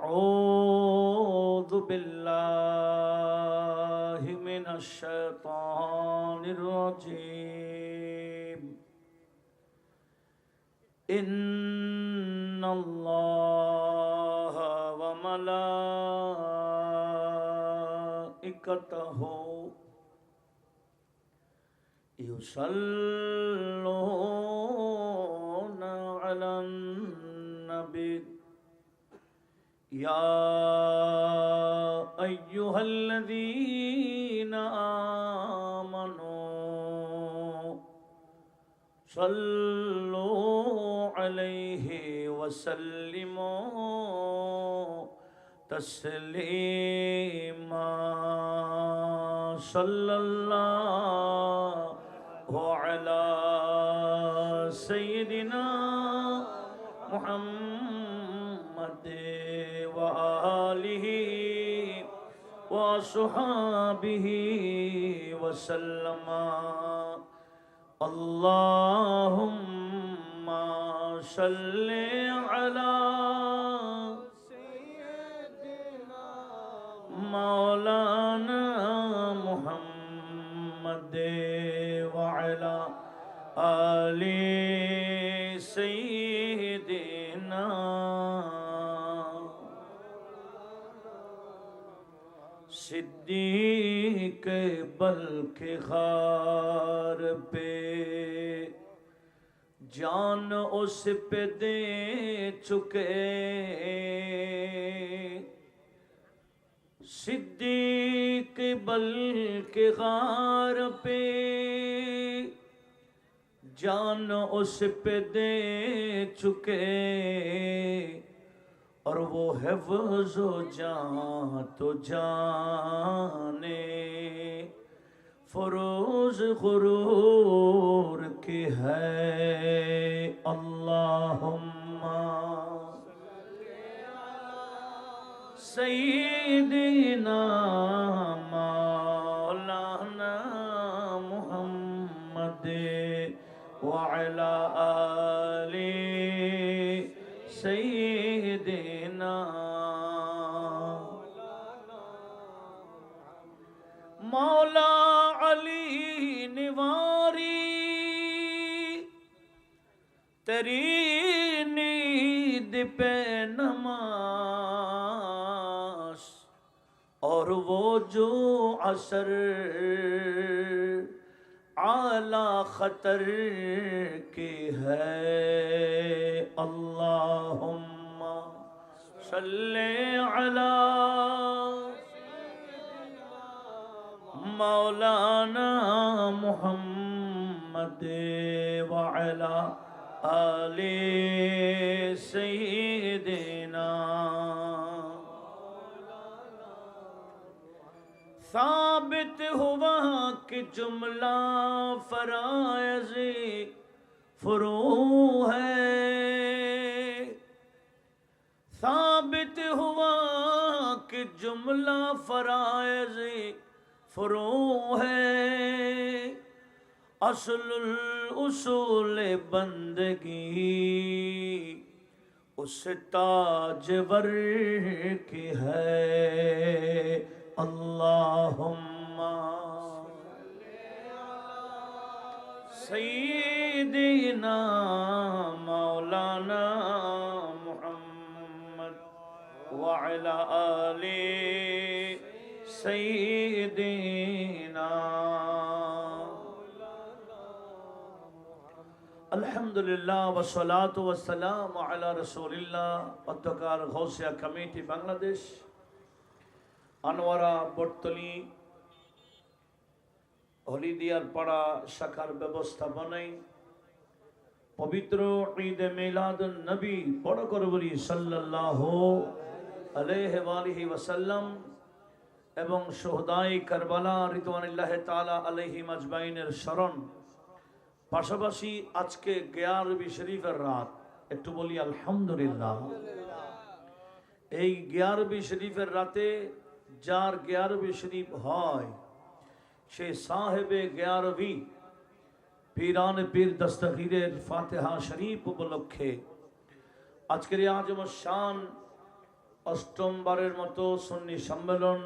أعوذ بالله من الشيطان الرجيم إن الله وملائكته يصلون على النبي يا أيها الذين آمنوا صلوا عليه وسلموا تسليما صلى الله على سيدنا محمد وآله وصحابه وسلم اللهم صل على سيدنا مولانا محمد وعلى آل سيدنا सिद्दीक बल्कि खार पे जान उस पे दे चुके सिद्दीक बल्कि खार पे जान उस पे दे चुके और वो है वज़ो जान तो जाने फरोज गुरूर की है अल्लाहुम्मा सय्यिदिना मौलाना मुहम्मद व अला आलि सय्यिदिना मौला अली निवारी तेरी नींद पे नमाज और वो जो असर आला खतर की है अल्लाहुम्मा सल्ले अला मौलाना मुहम्मद व अला आले सय्यिदिना साबित हुआ कि जुमला फराइज़ फुरू है साबित हुआ कि जुमला फराइज़ फुरू है असलुल उसूल बंदगी उस ताजवर की है अल्लाहुम्मा सय्यिदिना मौलाना मुहम्मद व अला आलि सय्यिदिना अल्हम्दुलिल्लाह वस्सलातु वस्सलामु अला रसूलिल्लाह पत्रकार गौसिया कमेटी बांग्लादेश আনোয়ারা বটতলী হলিদিয়ার পাড়া শাখার ব্যবস্থাপনায় পবিত্র ঈদে মিলাদুন নবী বড় করে বলি সাল্লাল্লাহু আলাইহি ওয়ালিহি ওয়াসাল্লাম এবং শুহাদায়ে কারবালা রিদওয়ানুল্লাহি তাআলা আলাইহিম আজমাইনের স্মরণ পাশাপাশি আজকে গিয়ারবি শরীফের রাত একটু বলি আলহামদুলিল্লাহ এই গিয়ারবি শরীফের রাতে যার গিয়ারবি শরীফ হয় সে সাহেবে গিয়ারবি পীরান পীর দস্তগীরের ফাতিহা শরীফ উপলক্ষে আজকের আজম শান অষ্টমবারের মতো সুন্নি সম্মেলন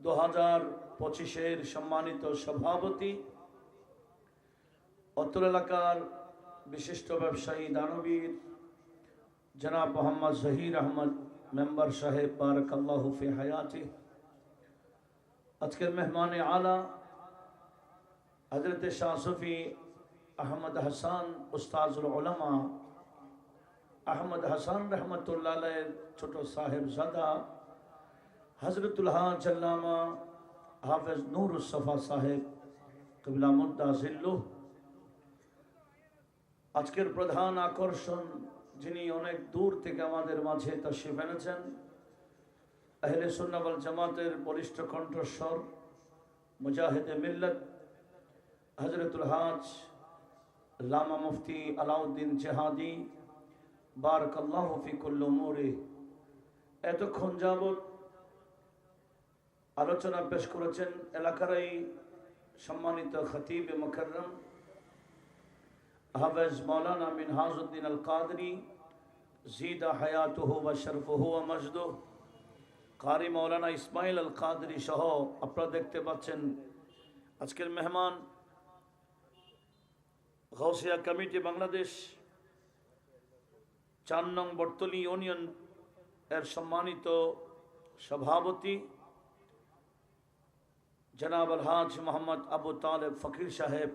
2025-এর সম্মানিত সভাপতি, অত্র এলাকার বিশিষ্ট ব্যবসায়ী দানবীর জনাব মোহাম্মদ জহির আহমদ মেম্বার সাহেব বারাকাল্লাহু ফি হায়াতি, আজকের মেহমানে আলা হযরত শাহ সুফি আহমদ হাসান উস্তাজুল উলামা আহমদ হাসান রহমতুল্লাহ আলাইহির ছোট সাহেবজাদা হযরতুল হাজ আল্লামা হাফেজ নুরুস সফা সাহেব কিবলা মুদ্দা জিল্লুহ, আজকের প্রধান আকর্ষণ যিনি অনেক দূর থেকে আমাদের মাঝে তাশরিফ এনেছেন, আহলে সুন্নাহ ওয়াল জামাতের বলিষ্ঠ কণ্ঠস্বর মুজাহিদে মিল্লাত হযরতুল হাজ আল্লামা মুফতি আলাউদ্দিন জিহাদি বারাকাল্লাহু ফি কুল্লি উমুরি। এতক্ষণ যাবত আলোচনা পেশ করেছেন এলাকারই সম্মানিত খতিব মুকাররম হাফেজ মাওলানা মিনহাজউদ্দিন আল কাদরি জিদা হায়াতুহু ওয়া শরফুহু ওয়া মাজদুহু, কারি মাওলানা ইসমাইল আল কাদরি সহ আপনারা দেখতে পাচ্ছেন আজকের মেহমান গাউসিয়া কমিটি বাংলাদেশ 4 নং বর্তলী ইউনিয়ন এর সম্মানিত সভাপতি জনাব আলহাজ মোহাম্মদ আবু তালেব ফকির সাহেব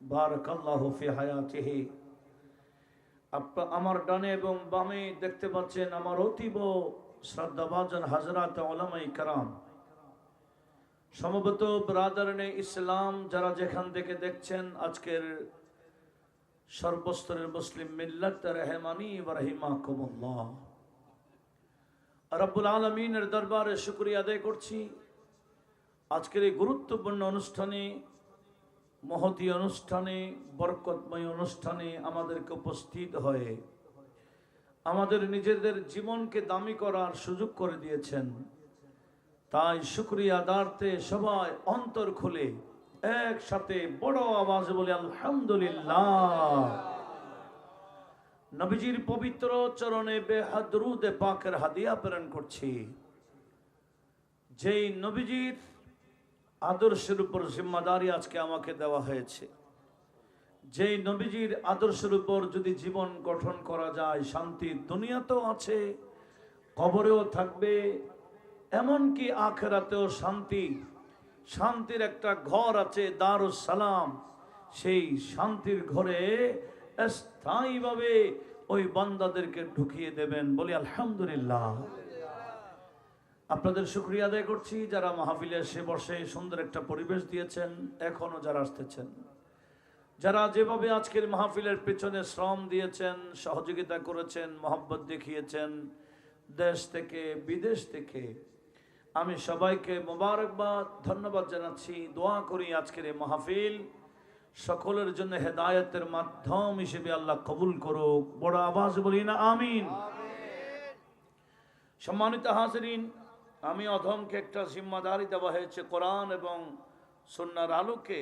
বারাকাল্লাহু ফি হায়াতিহি। আমার ডানে এবং বামে দেখতে পাচ্ছেন আমার অতীব শ্রদ্ধাভাজন হযরত উলামায়ে কেরাম, সমবেত ব্রাদারানে ইসলাম যারা যেখান থেকে দেখছেন, আজকের সর্বস্তরের মুসলিম মিল্লাত রহমানি ওয়া রাহিমাকুমুল্লাহ। রব্বুল আলামিনের দরবারে শুকরিয়া আদায় করছি আজকের এই গুরুত্বপূর্ণ অনুষ্ঠানে, মহতী অনুষ্ঠানে, বরকতময় অনুষ্ঠানে আমাদেরকে উপস্থিত হয়ে আমাদের নিজেদের জীবনকে দামি করার সুযোগ করে দিয়েছেন। তাই শুকরিয়া আদার্থে সবাই অন্তর খুলে একসাথে বড় আওয়াজে বলে আলহামদুলিল্লাহ। নবীজির পবিত্র চরণে বেহাদ দুরূদে পাকের হাদিয়া প্রেরণ করছি, যেই নবীজির আদর্শের উপর জিম্মাদারি আজকে আমাকে দেওয়া হয়েছে। যেই নবীজির আদর্শের উপর যদি জীবন গঠন করা যায়, শান্তি দুনিয়াতেও আছে, কবরেও থাকবে, এমনকি আখিরাতেও শান্তি। শান্তির একটা ঘর আছে দারুস সালাম, সেই শান্তির ঘরে স্থায়ীভাবে ওই বান্দাদেরকে ঢুকিয়ে দেবেন, বলি আলহামদুলিল্লাহ। আপনাদের শুকরিয়া আদায় করছি যারা মাহফিলে এসে বসে সুন্দর একটা পরিবেশ দিয়েছেন, এখনো যারা আসতেছেন, যারা যেভাবে আজকের মাহফিলের পেছনে শ্রম দিয়েছেন, সহযোগিতা করেছেন, মহব্বত দেখিয়েছেন দেশ থেকে বিদেশ থেকে, আমি সবাইকে মোবারকবাদ ধন্যবাদ জানাচ্ছি। দোয়া করি আজকের এই মাহফিল সকলের জন্য হেদায়েতের মাধ্যম হিসেবে আল্লাহ কবুল করুক। বড় আওয়াজ বলি না আমিন। সম্মানিত হাজিরিন, আমি অধমকে একটা জিম্মাদারি দেওয়া হয়েছে কোরআন এবং সুন্নাহর আলোকে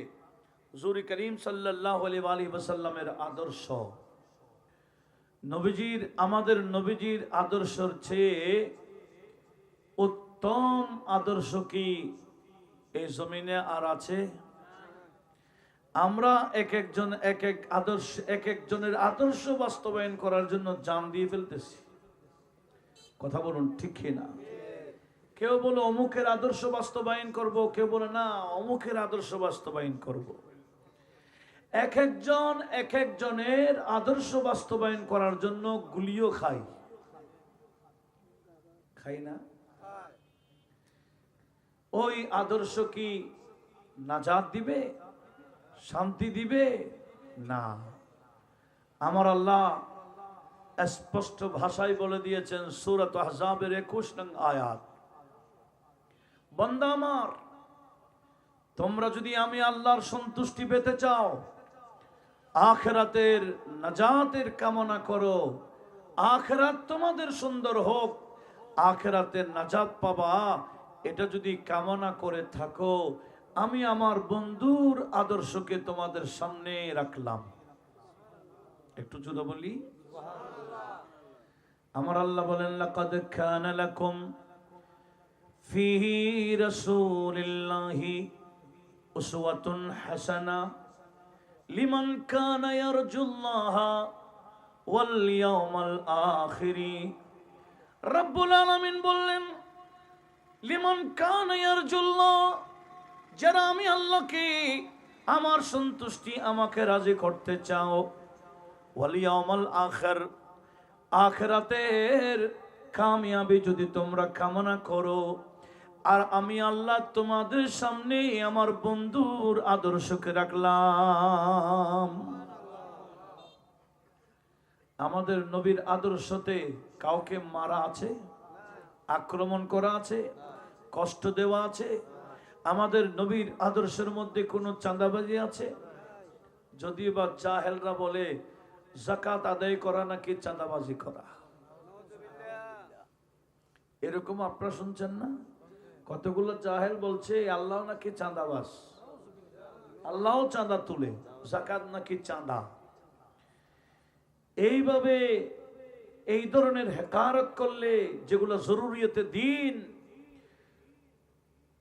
হুজুর করিম সাল্লাল্লাহু আলাইহি ওয়াসাল্লামের আদর্শ, নবীজির, আমাদের নবীজির আদর্শের চেয়ে উত্তম আদর্শ কি এই জমিনে আর আছে? আমরা এক একজনের আদর্শ বাস্তবায়ন করার জন্য জান দিয়ে ফেলতেছি। কথা বলুন ঠিক কি না? কেউ বলে অমুকের আদর্শ বাস্তবায়ন করব, কেউ বলে না অমুকের আদর্শ বাস্তবায়ন করব। এক একজনের আদর্শ বাস্তবায়ন করার জন্য গুলিও খাই না? ওই আদর্শ কি নাজাত দিবে, শান্তি দিবে? না। আমার আল্লাহ স্পষ্ট ভাষায় বলে দিয়েছেন সূরা আহজাবের 21 নং আয়াত, বান্দা আমার, তোমরা যদি আমি আল্লাহর সন্তুষ্টি পেতে চাও, আখিরাতের নাজাতের কামনা করো, আখিরাত তোমাদের সুন্দর হোক, আখিরাতের নাজাত পাবা, এটা যদি কামনা করে থাকো, আমি আমার বন্ধুর আদর্শকে তোমাদের সামনে রাখলাম। একটু জোরে বলি। আমার আল্লাহ বলেন লাকাদ কানা লাকুম ফিহি রাসূলিল্লাহি উসওয়াতুন হাসানা লিমান কানা ইয়ারজুল্লাহা ওয়াল ইয়াউমাল আখির। রব্বুল আলামিন বললেন লিমান কানা ইয়ারজুল্লাহ, যারা আমি আল্লাহকে, আমার সন্তুষ্টি, আমাকে রাজি করতে চাও, ওয়াল ইয়াউমাল আখির, আখিরাতের কামিয়াবি যদি তোমরা কামনা করো, আর আমি আল্লাহ তোমাদের সামনে আমার বন্ধুর আদর্শকে রাখলাম। আমাদের নবীর আদর্শতে কাউকে মারা আছে, আক্রমণ করা আছে, কষ্ট দেওয়া আছে? আমাদের নবীর আদর্শের মধ্যে কোনো চাঁদাবাজি আছে? যদিও বা জাহেলরা বলে যাকাত আদায় করা নাকি চাঁদাবাজি করা। এরকম আপনারা শুনছেন না? কতগুলো জাহেল বলছে আল্লাহ নাকি চাঁদাবাজ, আল্লাহ চাঁদা তুলে, যাকাত নাকি চাঁদা। এইভাবে এই ধরনের হেকারত করলে, যেগুলো জরুরিয়তে দিন,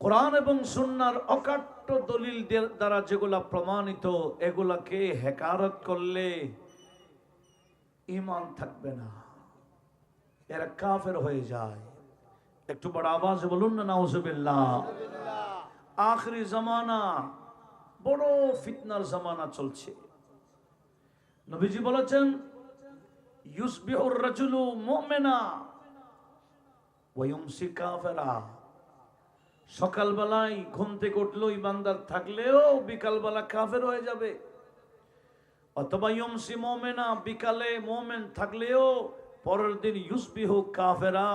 কোরআন এবং সুন্নাহর অকাট্য দলিল দ্বারা যেগুলা প্রমাণিত, এগুলাকে হেকারত করলে ঈমান থাকবে না, এরা কাফের হয়ে যায়। একটু বড় আওয়াজে বলুন না নাউজুবিল্লাহ। আখরি জামানা, বড় ফিতনার জামানা চলছে। নবীজি বলেছেন ইউসবিহুর রাজুলু মুমিনা ওয়া ইউমসি কাফিরা। সকালবেলায় ঘুম থেকে উঠলো ইমানদার থাকলেও বিকালবেলা কাফের হয়ে যাবে। অথবা ইউমসি মুমিনা, বিকালে মুমিন থাকলেও পরের দিন ইউসবিহু কাফেরা,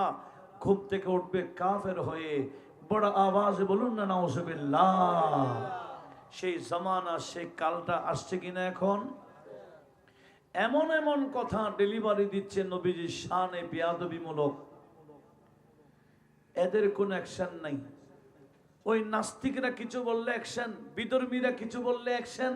ঘুম থেকে উঠবে কাফের হয়ে। বড় আওয়াজে বলুন না নাউজুবিল্লাহ। সেই জামানা, সেই কালটা আসছে কিনা এখন? এমন এমন কথা ডেলিভারি দিচ্ছে নবীজির শানে বেয়াদবিমূলক, এদের কোন অ্যাকশন নাই। ওই নাস্তিকরা কিছু বললে অ্যাকশন, বিধর্মীরা কিছু বললে অ্যাকশন,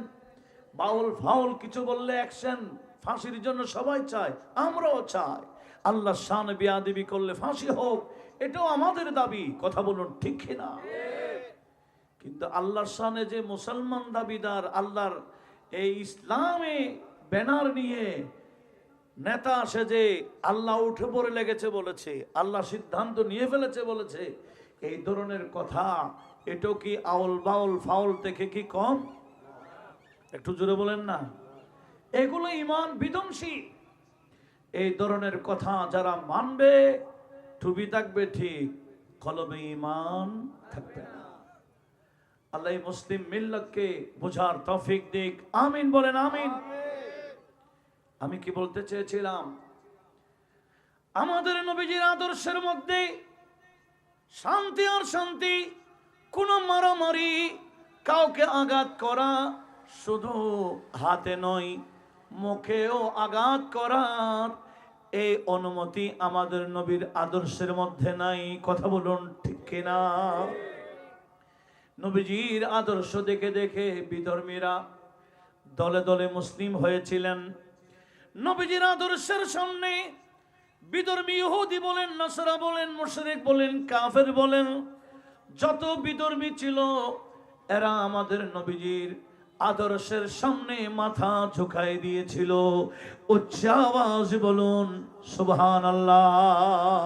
বাউল ফাউল কিছু বললে অ্যাকশন। ফাঁসির জন্য সবাই চায়, আমরাও চাই। আল্লাহর শানে বেয়াদবি করলে ফাঁসি হোক, এটাও আমাদের দাবি। কথা বলুন ঠিক কিনা? কিন্তু আল্লাহর শানে যে মুসলমান দাবিদার, আল্লাহর এই ইসলামে ব্যানার নিয়ে নেতা আসে, যে আল্লাহ উঠে পড়ে লেগেছে বলেছে, আল্লাহ সিদ্ধান্ত নিয়ে ফেলেছে বলেছে, এই ধরনের কথা, এটাও কি আউল বাউল ফাউল থেকে কি কম? একটু জোরে বলেন না। এগুলো ঈমান বিধ্বংসী। এই ধরনের কথা যারা মানবে, টুপি থাকবে ঠিক, কলবে ঈমান থাকবে না। আল্লাহ মুসলিম মিল্লাতকে বোঝার তৌফিক দিক। আমিন বলেন আমিন। আমি কি বলতে চেয়েছিলাম, আমাদের নবীজির আদর্শের মধ্যে শান্তি আর শান্তি, কোনো মারামারি, কাউকে আঘাত করা, শুধু হাতে নয় মুখেও আঘাত করার এই অনুমতি আমাদের নবীর আদর্শের মধ্যে নাই। কথা বলুন ঠিক কিনা? নবীজির আদর্শ দেখে দেখে বিধর্মীরা দলে দলে মুসলিম হয়েছিলেন। নবীজির আদর্শের সামনে বিধর্মী ইহুদি বলেন, নাসারা বলেন, মুশরিক বলেন, কাফের বলেন, যত বিধর্মী ছিল, এরা আমাদের নবীজির আদর্শের সামনে মাথা ঝুঁকাই দিয়েছিল। উচ্চ আওয়াজে বলুন সুবহানাল্লাহ।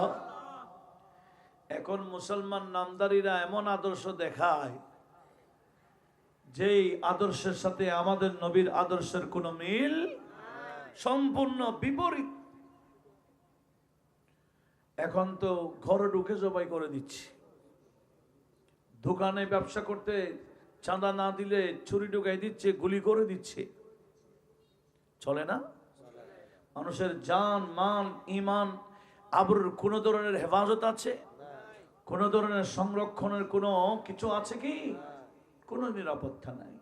এখন মুসলমান নামদারিরা এমন আদর্শ দেখায়, যেই আদর্শের সাথে আমাদের নবীর আদর্শের কোনো মিল, সম্পূর্ণ বিপরীত। এখন তো ঘরে ঢুকে জবাই করে দিচ্ছে, দোকানে ব্যবসা করতে চাঁদা না দিলে ছুরি ঢুকাই দিচ্ছে, গুলি করে দিচ্ছে। চলে না? মানুষের জান মান ঈমান আবরুর কোন ধরনের হেফাজত আছে? কোন ধরনের সংরক্ষণের কোনো কিছু আছে কি? কোনো নিরাপত্তা নাই।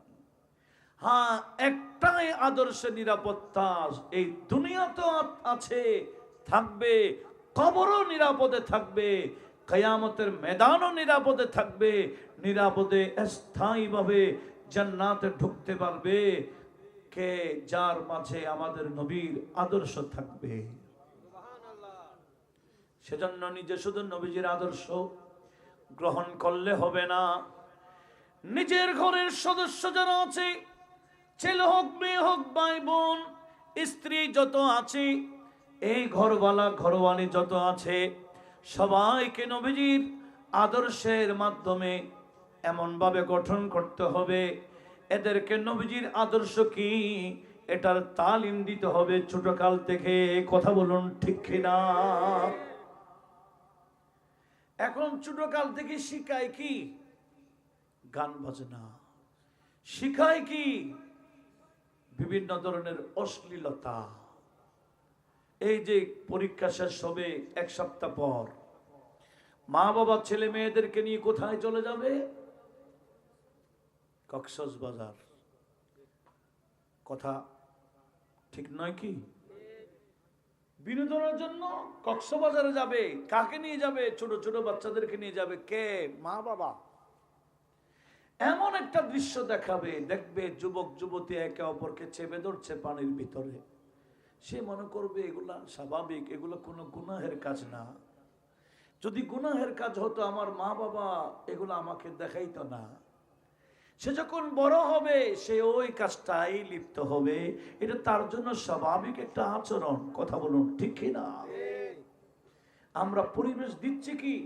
হ্যাঁ, একটাই আদর্শের নিরাপত্তা, এই দুনিয়া তো আছে, থাকবে, কবরও নিরাপদে থাকবে, কিয়ামতের ময়দানও নিরাপদে থাকবে। নিরাপদে স্থায়ীভাবে জান্নাতে ঢুকতে পারবে কে? যার মাঝে আমাদের নবীর আদর্শ থাকবে। সেজন্য নিজে শুধু নবীজির আদর্শ গ্রহণ করলে হবে না, নিজের ঘরের সদস্য যারা আছে, ছেলে হোক মেয়ে হোক ভাই বোন স্ত্রী যত আছে, এই ঘরওয়ালা ঘরওয়ালি যত আছে, সবাইকে নবীজির আদর্শের মাধ্যমে এমনভাবে গঠন করতে হবে, এদেরকে নবীজির আদর্শ কি এটার তালিম দিতে হবে ছোটকাল থেকে। কথা বলুন ঠিক কিনা? এখন ছোটকাল থেকে শিখায় কি? গান বাজনা শিখায়, কি বিভিন্ন ধরনের অশ্লীলতা। এই যে পরীক্ষা শেষ হবে এক সপ্তাহ পর, মা বাবা ছেলে মেয়েদেরকে নিয়ে কোথায় চলে যাবে? কক্সবাজার। কথা ঠিক নয় কি? বিনোদনের জন্য কক্সবাজারে যাবে। কাকে নিয়ে যাবে? ছোট ছোট বাচ্চাদেরকে নিয়ে যাবে। কে? মা বাবা। এমন একটা দৃশ্য দেখাবে, দেখবে যুবক যুবতী একে অপরকে চেপে ধরছে পানির ভিতরে। সে মনে করবে এগুলা স্বাভাবিক, এগুলো কোনো গুনাহের কাজ না। যদি গুনাহের কাজ হতো আমার মা বাবা এগুলো আমাকে দেখাইতো না। সে যখন বড় হবে সে ওই কাজটাই লিপ্ত হবে। এটা তার জন্য স্বাভাবিক একটা আচরণ। কথা বলুন ঠিক কিনা? আমরা পরিবেশ দিচ্ছি কি?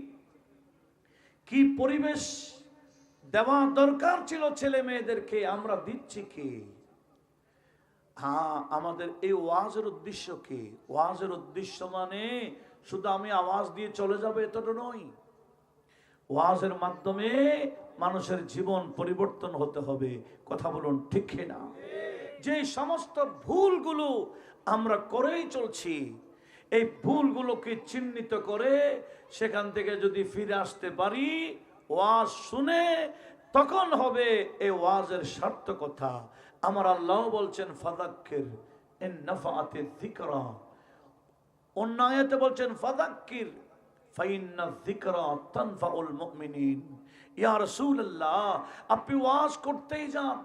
কি পরিবেশ দেওয়া দরকার ছিল ছেলে মেয়েদেরকে, আমরা দিচ্ছি কি? হ্যাঁ, আমাদের এই ওয়াজের উদ্দেশ্য কি? ওয়াজের উদ্দেশ্য মানে শুধু আমি আওয়াজ দিয়ে চলে যাবো এতটা নয়। ওয়াজের মাধ্যমে মানুষের জীবন পরিবর্তন হতে হবে। কথা বলুন ঠিক কিনা? যে সমস্ত ভুলগুলো আমরা করেই চলছি, এই ভুলগুলোকে চিহ্নিত করে সেখান থেকে যদি ফিরে আসতে পারি, ওয়াজ শুনে, তখন হবে এই ওয়াজের সার্থকতা। আমার আল্লাহ বলছেন ফাযাক্কির ইন নাফাআতিয যিকরা, অন্য আয়াতে বলছেন ফাযাক্কির ফাইন্না যিকরা তানফাউল মুমিনিন। ইয়া রাসূলুল্লাহ, আপনি ওয়াজ করতেই যান,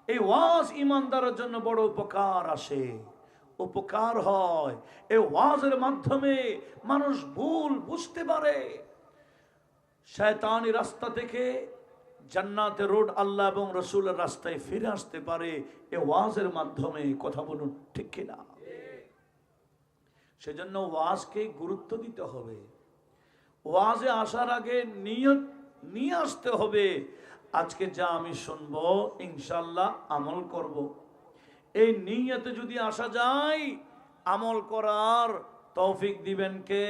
এই ওয়াজ ঈমানদারের জন্য বড় উপকার আসে, উপকার হয়। এই ওয়াজের মাধ্যমে মানুষ ভুল বুঝতে পারে, শয়তানি রাস্তা থেকে জান্নাতের রোড আল্লাহ এবং রসুলের রাস্তায় ফিরে আসতে পারে এই ওয়াজের মাধ্যমে। কথা বলুন ঠিক কিনা? সেজন্য ওয়াজকে গুরুত্ব দিতে হবে। ওয়াজে আসার আগে নিয়ত নিয়ে আসতে হবে, আজকে যা আমি শুনবো ইনশাল্লাহ আমল করব। এই নিয়তে যদি আসা যায়, আমল করার তৌফিক দিবেন কে?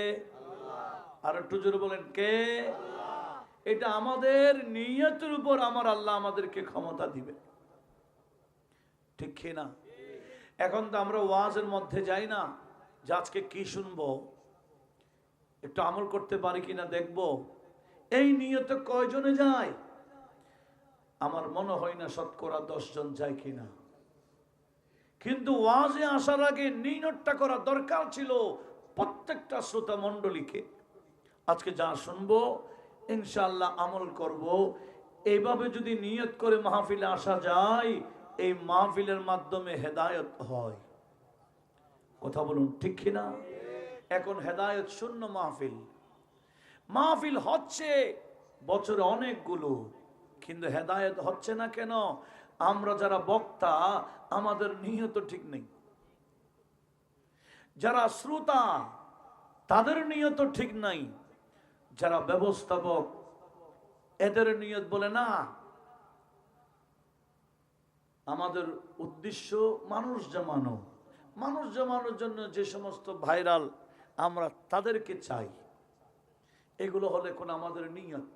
আর একটু জোরে বলেন কে? এটা আমাদের নিয়তের উপর আমার আল্লাহ আমাদেরকে ক্ষমতা দিবে। ঠিক না? এখন তো আমরা ওয়াজের মধ্যে যাই না যে আজকে কি শুনবো, একটু আমল করতে পারি কিনা দেখব। এই নিয়তে কয়জনে যায়? আমার মনে হয় না শতকরা 10 জন যায় কিনা। কিন্তু ওয়াজে আসার আগে নিয়তটা করা দরকার ছিল প্রত্যেকটা শ্রোতা মণ্ডলীকে। আজকে যা শুনবো ইনশাআল্লাহ আমল করব। এইভাবে যদি নিয়ত করে মাহফিলে আসা যায়, এই মাহফিলের মাধ্যমে হেদায়েত হয়। কথা বলুন ঠিক কিনা? এখন হেদায়েত শূন্য মাহফিল। মাহফিল হচ্ছে বছরে অনেকগুলো, কিন্তু হেদায়েত হচ্ছে না কেন? আমরা যারা বক্তা আমাদের নিয়ত ঠিক নেই, যারা শ্রোতা তাদের নিয়ত ঠিক নাই, যারা ব্যবস্থাপক এদের নিয়ত বলে না আমাদের উদ্দেশ্য মানুষ জমানো। মানুষ জমানোর জন্য যে সমস্ত ভাইরাল আমরা তাদেরকে চাই, এগুলো হলে কোন আমাদের নিয়ত।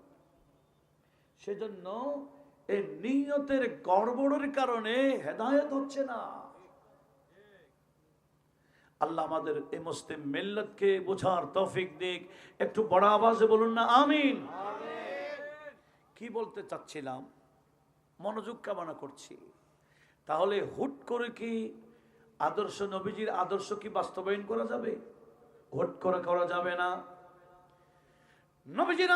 সেজন্য এই নিয়তের গড়বড়ের কারণে হেদায়েত হচ্ছে না। আল্লাহ আমাদের এই মুসলিম মিল্লাতকে বোঝার তৌফিক দিক। একটু বড় আওয়াজে বলুন না আমিন। কি বলতে চাচ্ছিলাম, মনোযোগ কামনা করছি। তাহলে হুট করে কি আদর্শ নবীজির আদর্শ কি বাস্তবায়ন করা যাবে? হুট করে করা যাবে না। নবীজির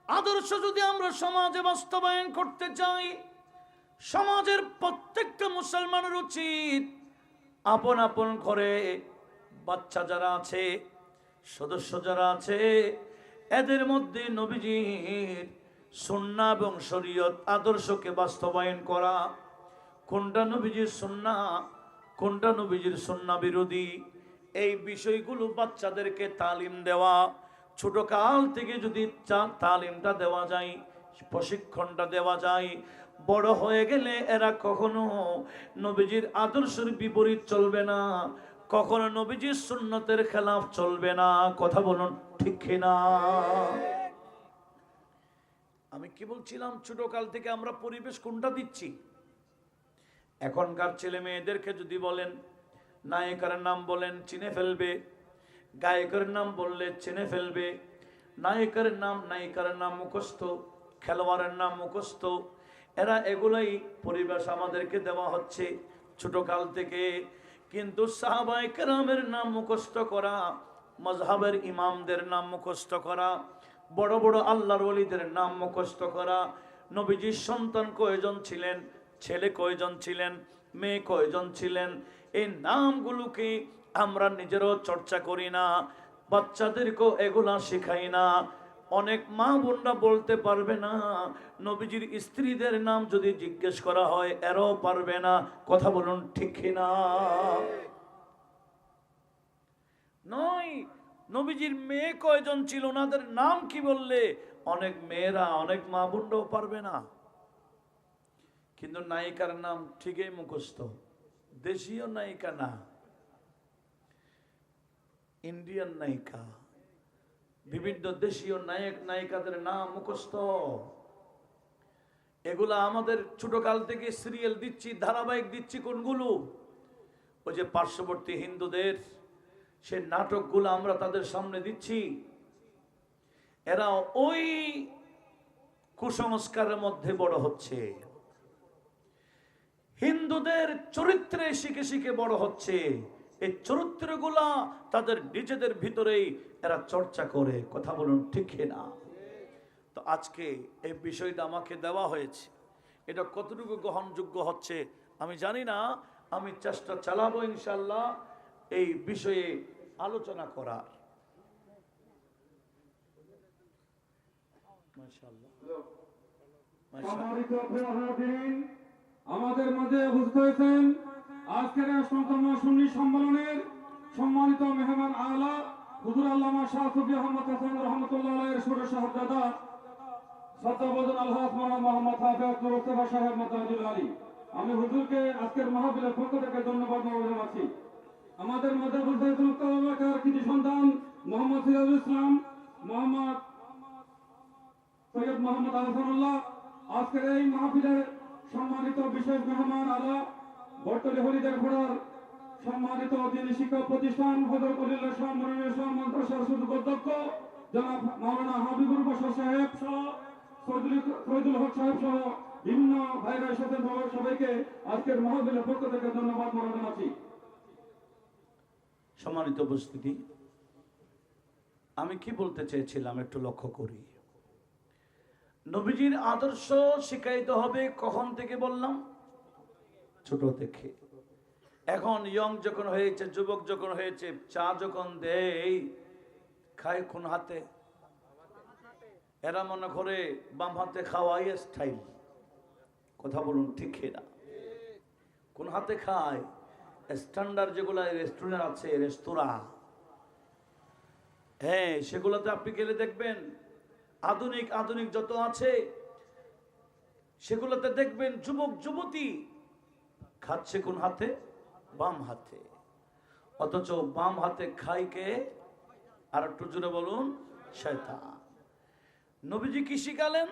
আদর্শ যদি আমরা সমাজে বাস্তবায়ন করতে চাই, সমাজের প্রত্যেকটা মুসলমানের উচিত আপন আপন ঘরে বাচ্চা যারা আছে সদস্য যারা আছে এদের মধ্যে নবীজির সুন্নাহ এবং শরীয়ত আদর্শকে বাস্তবায়ন করা, কোনটা নবীজির সুন্নাহ কোনটা নবীজির সুন্নাহ বিরোধী, এই বিষয়গুলো বাচ্চাদেরকে তালিম দেওয়া। ছোট কাল থেকে যদি তালিমটা দেওয়া যায়, প্রশিক্ষণটা দেওয়া যায়, বড় হয়ে গেলে এরা কখনো নবীজির আদর্শের বিপরীত চলবে না, কখনো নবীজির সুন্নতের খেলাফ চলবে না। কথা বলুন ঠিক কিনা? আমি কি বলছিলাম, ছোট কাল থেকে আমরা পরিবেশ কোনটা দিচ্ছি? এখনকার ছেলে মেয়েদেরকে যদি বলেন, নায়িকার নাম বলেন চিনে ফেলবে, গায়কের নাম বললে চিনে ফেলবে, নায়িকার নাম মুখস্থ, খেলোয়াড়ের নাম মুখস্থ। এরা এগুলাই পরিবেশ আমাদেরকে দেওয়া হচ্ছে ছোট কাল থেকে। কিন্তু সাহাবায়ে কেরামের নাম মুখস্থ করা, মযহাবের ইমামদের নাম মুখস্থ করা, বড় বড় আল্লাহর ওলিদের নাম মুখস্থ করা, নবীজির সন্তান কয়জন ছিলেন, ছেলে কয়জন ছিলেন, মেয়ে কয়জন ছিলেন, এই নামগুলোকে আমরা নিজেরও চর্চা করি না, বাচ্চাদেরকেও এগুলা শেখাই না। অনেক মা বোনরা বলতে পারবে না, নবীজির স্ত্রীদের নাম যদি জিজ্ঞেস করা হয় এরাও পারবে না। কথা বলুন ঠিক না? নয়, নবীজির মেয়ে কয়জন ছিল ওনাদের নাম কি বললে অনেক মেয়েরা, অনেক মা বোনরাও পারবে না। কিন্তু নায়িকার নাম ঠিকই মুখস্থ, দেশীয় নায়িকা না, ইন্ডিয়ান নায়িকা, বিভিন্ন দেশীয় নায়ক নায়িকাদের নাম মুখস্থ। এগুলা আমাদের ছোট কাল থেকে সিরিয়াল দিচ্ছি, ধারাবাহিক দিচ্ছি। কোনগুলো? ওই যে পার্শ্ববর্তী হিন্দুদের সে নাটকগুলো আমরা তাদের সামনে দিচ্ছি। এরা ওই কুসংস্কারের মধ্যে বড় হচ্ছে, হিন্দুদের চরিত্রে শিখে শিখে বড় হচ্ছে। এই চরিত্রগুলা তাদের নিজেদের ভিতরেই এরা চর্চা করে। কথা বলুন ঠিক না? তো আজকে এই বিষয়টা আমাকে দেওয়া হয়েছে, এটা কতটুকু গ্রহণযোগ্য হচ্ছে আমি জানি না। আমি চেষ্টা চালাবো ইনশাল্লাহ এই বিষয়ে আলোচনা করার। আমাদের মাঝে উপস্থিত হয়েছেন আজকের ১৮তম সুন্নি সম্মেলনের সম্মানিত মেহমান আলা হুজুর আল্লামা শাহ সুফি আহমদ হাসান রহমতুল্লাহ আলাইহির ছোট সাহেবজাদা শ্রদ্ধাভাজন আলহাজ মাওলানা মোহাম্মদ হাফেজ মুস্তাফা সাহেব মাদারুল আলী। আমি হুজুরকে আজকের মাহফিলের পক্ষ থেকে ধন্যবাদ জানাচ্ছি। আমাদের মাঝে উপস্থিত হয়েছেন কৃতি সন্তান মোহাম্মদ সিরাজুল ইসলাম, মোহাম্মদ সৈয়দ মোহাম্মদ আহসানুল্লাহ। আজকের এই মাহফিলের সম্মানিত বিশেষ মেহমান আলা বর্তলী হরিদের ঘোড়ার সম্মানিত দিনী শিক্ষা প্রতিষ্ঠান হযরত ওলিউল্লাহ শাহ মনিরুল ইসলাম মাদ্রাসার অধ্যক্ষ জনাব মাওলানা হাবিবুর বাশার সাহেব সহ ফয়জুল হক সাহেব সহ বিভিন্ন ভাইরা সাথে সবাইকে আজকের মাহফিলের পক্ষ থেকে ধন্যবাদ জানাচ্ছি। সম্মানিত উপস্থিতি, আমি কি বলতে চেয়েছিলাম একটু লক্ষ্য করি। নবীজির আদর্শ শিখাইতে হবে কখন থেকে বললাম? ছোট থেকে। এখন ইয়ং যখন হয়েছে, যুবক যখন হয়েছে, চা যখন দেয় খায় কোন হাতে? এরা মনে করে বাম হাতে খাওয়াই স্টাইল। কথা বলুন ঠিক না? কোন হাতে খায়? স্ট্যান্ডার্ড যেগুলো রেস্টুরেন্ট আছে, রেস্তোরাঁ, হ্যাঁ সেগুলোতে আপনি গেলে দেখবেন আধুনিক আধুনিক যত আছে সেগুলোতে দেখবেন যুবক যুবতী খাচ্ছে কোন হাতে? বাম হাতে। অথচ বাম হাতে খায় কে? আর একটু জোরে বলুন, শয়তান। নবীজি কি শিখালেন?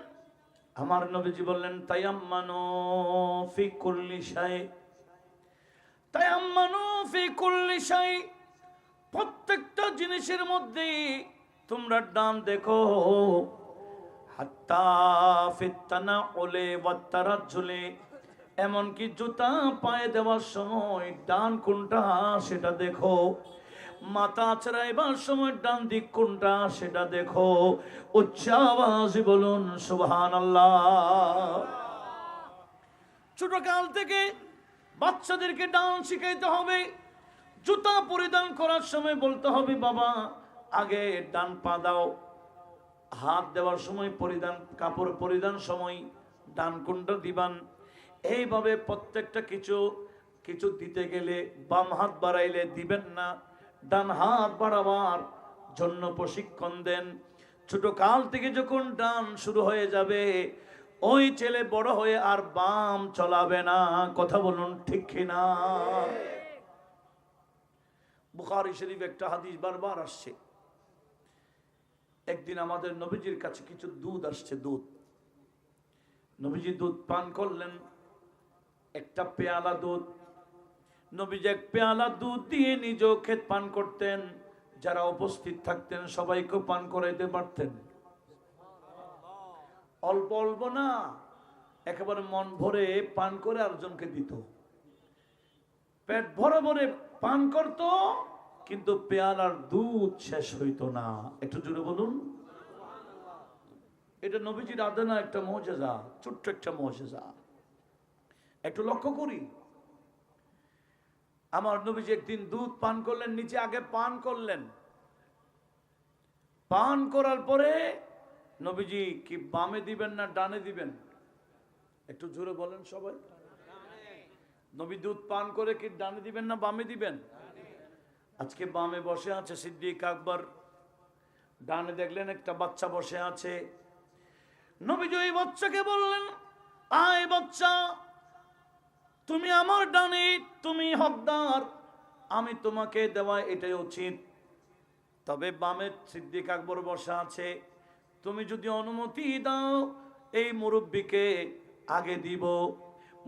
আমার নবীজি বললেন তায়াম্মানু ফি কুল্লি শাই, তায়াম্মানু ফি কুল্লি শাই, প্রত্যেকটা জিনিসের মধ্যে তোমরা ডান দেখো। হাত্তা ফিত তানাউলি ওয়াত তারাজ্জুলি, এমনকি জুতা পায়ে দেওয়ার সময় ডান কোনটা সেটা দেখো, মাথা আছড়াইবার সময় ডান দিক কোনটা সেটা দেখো। উচ্চ আওয়াজে বলুন সুবহানাল্লাহ। ছোট কাল থেকে বাচ্চাদেরকে ডান শিখাইতে হবে। জুতা পরিধান করার সময় বলতে হবে বাবা আগে ডান পা দাও, হাত দেওয়ার সময় কাপড় পরিধান সময় ডান কোণটা দিবান। এইভাবে প্রত্যেকটা কিছু কিছু দিতে গেলে বাম হাত বাড়াইলে দিবেন না, ডান হাত বাড়াবার জন্য প্রশিক্ষণ দেন। ছোট কাল থেকে যখন ডান শুরু হয়ে যাবে, ওই ছেলে বড় হয়ে আর বাম চলাবে না। কথা বলুন ঠিক কিনা? বুখারী শরীফ একটা হাদিস বারবার আসছে। একদিন আমাদের নবীজির কাছে কিছু দুধ আসছে, দুধ। নবীজি দুধ পান করলেন, একটা পেয়ালা দুধ। নবীজি এক পেয়ালা দুধ দিয়ে নিজেও খেত পান করতেন, যারা উপস্থিত থাকতেন সবাইকে পান করাইতে পারতেন। অল্প অল্প না, একেবারে মন ভরে পান করে আরেকজনকে দিত। পেট ভরে ভরে পান করত, কিন্তু পেয়ালার দুধ শেষ হইতো না। একটু জোরে বলুন। এটা নবীজির আদনা একটা মুজিজা, ছোট্ট একটা মুজিজা। একটু লক্ষ্য করি, আমার নবীজি একদিন দুধ পান করলেন, নিচে আগে পান করলেন। পান করার পরে নবীজি কি বামে দিবেন না ডানে দিবেন? একটু জোরে বলেন সবাই। নবী দুধ পান করে কি ডানে দিবেন না বামে দিবেন? আজকে বামে বসে আছে সিদ্দিক আকবর, ডানে দেখলেন একটা বাচ্চা বসে আছে। নবীজি ওই বাচ্চাকে বললেন, আয় বাচ্চা, তুমি আমার ডানে, তুমি হকদার, আমি তোমাকে দেওয়া এটাই উচিত। তবে বামে সিদ্দিক আকবর বসে আছে, তুমি যদি অনুমতি দাও এই মুরব্বীকে আগে দিব,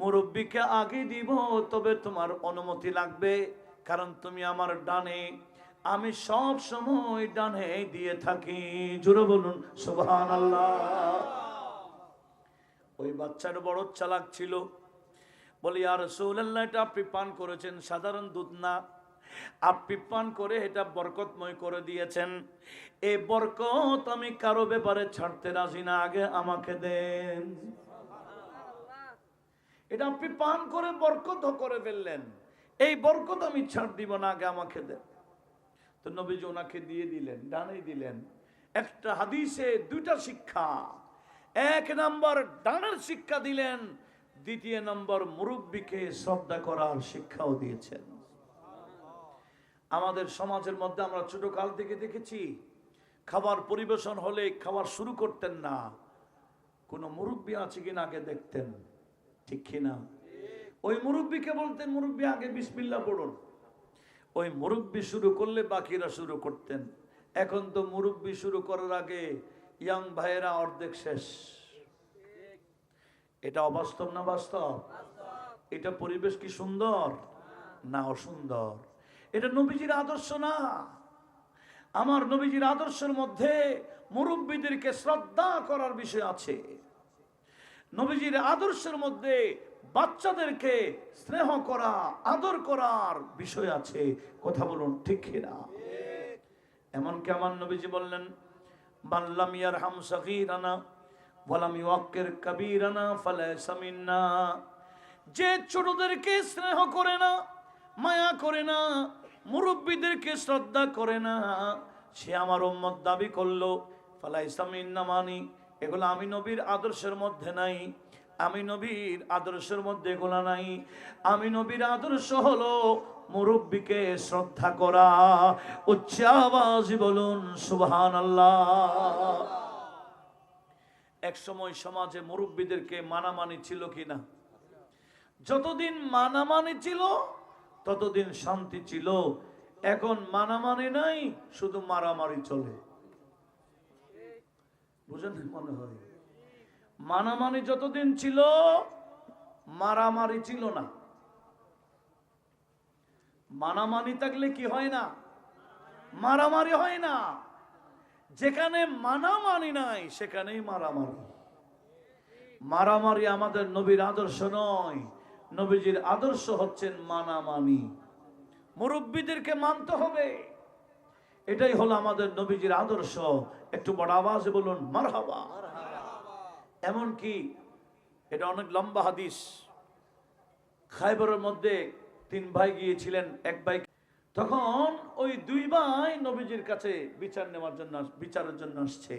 মুরব্বীকে আগে দিব, তবে তোমার অনুমতি লাগবে, কারণ তুমি আমার ডানে, আমি সব সময় ডানে দিয়ে থাকি। জোরে বলুন সুবহানাল্লাহ। ওই বাচ্চাটা বড় চালাক ছিল, বলি ইয়া রাসূলুল্লাহ, এটা আপনি পান করেছেন সাধারণ দুধ না, আপনি পান করে এটা বরকতময় করে দিয়েছেন। এই বরকত আমি কারো ব্যাপারে ছাড়তে রাজি না, আগে আমাকে দেন। এটা আপনি পান করে বরকত করে ফেললেন, এই বরকত আমি ছাড় দিব না, আগে আমাকে দেন। তো নবীজি ওনাকে দিয়ে দিলেন, ডানে দিলেন। একটা হাদিসে দুইটা শিক্ষা। এক নম্বর ডানের শিক্ষা দিলেন, দ্বিতীয় নম্বর মুরব্বীকে শ্রদ্ধা করার শিক্ষাও দিয়েছেন। আমাদের সমাজের মধ্যে আমরা ছোট কাল থেকে দেখেছি, খাবার পরিবেশন হলে খাবার শুরু করতেন না, কোন মুরব্বী আছে কিনা আগে দেখতেন, ঠিক কিনা? ওই মুরব্বীকে বলতেন, মুরব্বী আগে বিসমিল্লাহ পড়ুন। ওই মুরব্বী শুরু করলে বাকিরা শুরু করতেন। এখন তো মুরব্বী শুরু করার আগে ইয়াং ভাইয়েরা অর্ধেক শেষ। এটা অবাস্তব না বাস্তব? এটা পরিবেশ কি সুন্দর না অসুন্দর? এটা নবীজির আদর্শ না। আমার নবীজির আদর্শের মধ্যে মুরব্বীদেরকে শ্রদ্ধা করার বিষয় আছে। নবীজির আদর্শের মধ্যে বাচ্চাদেরকে স্নেহ করা, আদর করার বিষয় আছে। কথা বলুন ঠিক কিনা? এমনকি আমার নবীজি বললেন, মাল্লাম ইয়ারহাম সগীরানা ওয়ালাম ইউক্কির কাবীরানা ফালাইসা মিন্না। যে ছোটদেরকে স্নেহ করে না, মায়া করে না, মুরব্বীদেরকে শ্রদ্ধা করে না, সে আমার উম্মত দাবি করলো। ফালাইসা মিন্না মানি এগুলো আমি নবীর আদর্শের মধ্যে নাই। আমি নবীর আদর্শের মধ্যে এগুলো নাই। আমি নবীর আদর্শ হলো মুরব্বীকে শ্রদ্ধা করা। উচ্চ আওয়াজে বলুন সুবহানাল্লাহ। এক সময় সমাজে মুরব্বীদেরকে মানামানি ছিল কিনা? যতদিন মানামানি ছিল ততদিন শান্তি ছিল। এখন মানামানি নাই, শুধু মারামারি চলে। বুঝেন মনে হয়? মানামানি যতদিন ছিল মারামারি ছিল না। মানামানি থাকলে কি হয় না? মারামারি হয় না। যেখানে মানামানি নাই সেখানেই মারামারি। মারামারি আমাদের নবীর আদর্শ নয়। নবীজির আদর্শ হচ্ছেন মানামানি। মুরব্বীদেরকে মানতে হবে, এটাই হলো আমাদের নবীজির আদর্শ। একটু বড় আওয়াজে বলুন মারহাবা। এমনকি এটা অনেক লম্বা হাদিস। খায়বরের মধ্যে 3 ভাই গিয়েছিলেন। এক ভাই তখন ওই দুই ভাই নবীজির কাছে বিচারের জন্য আসছে।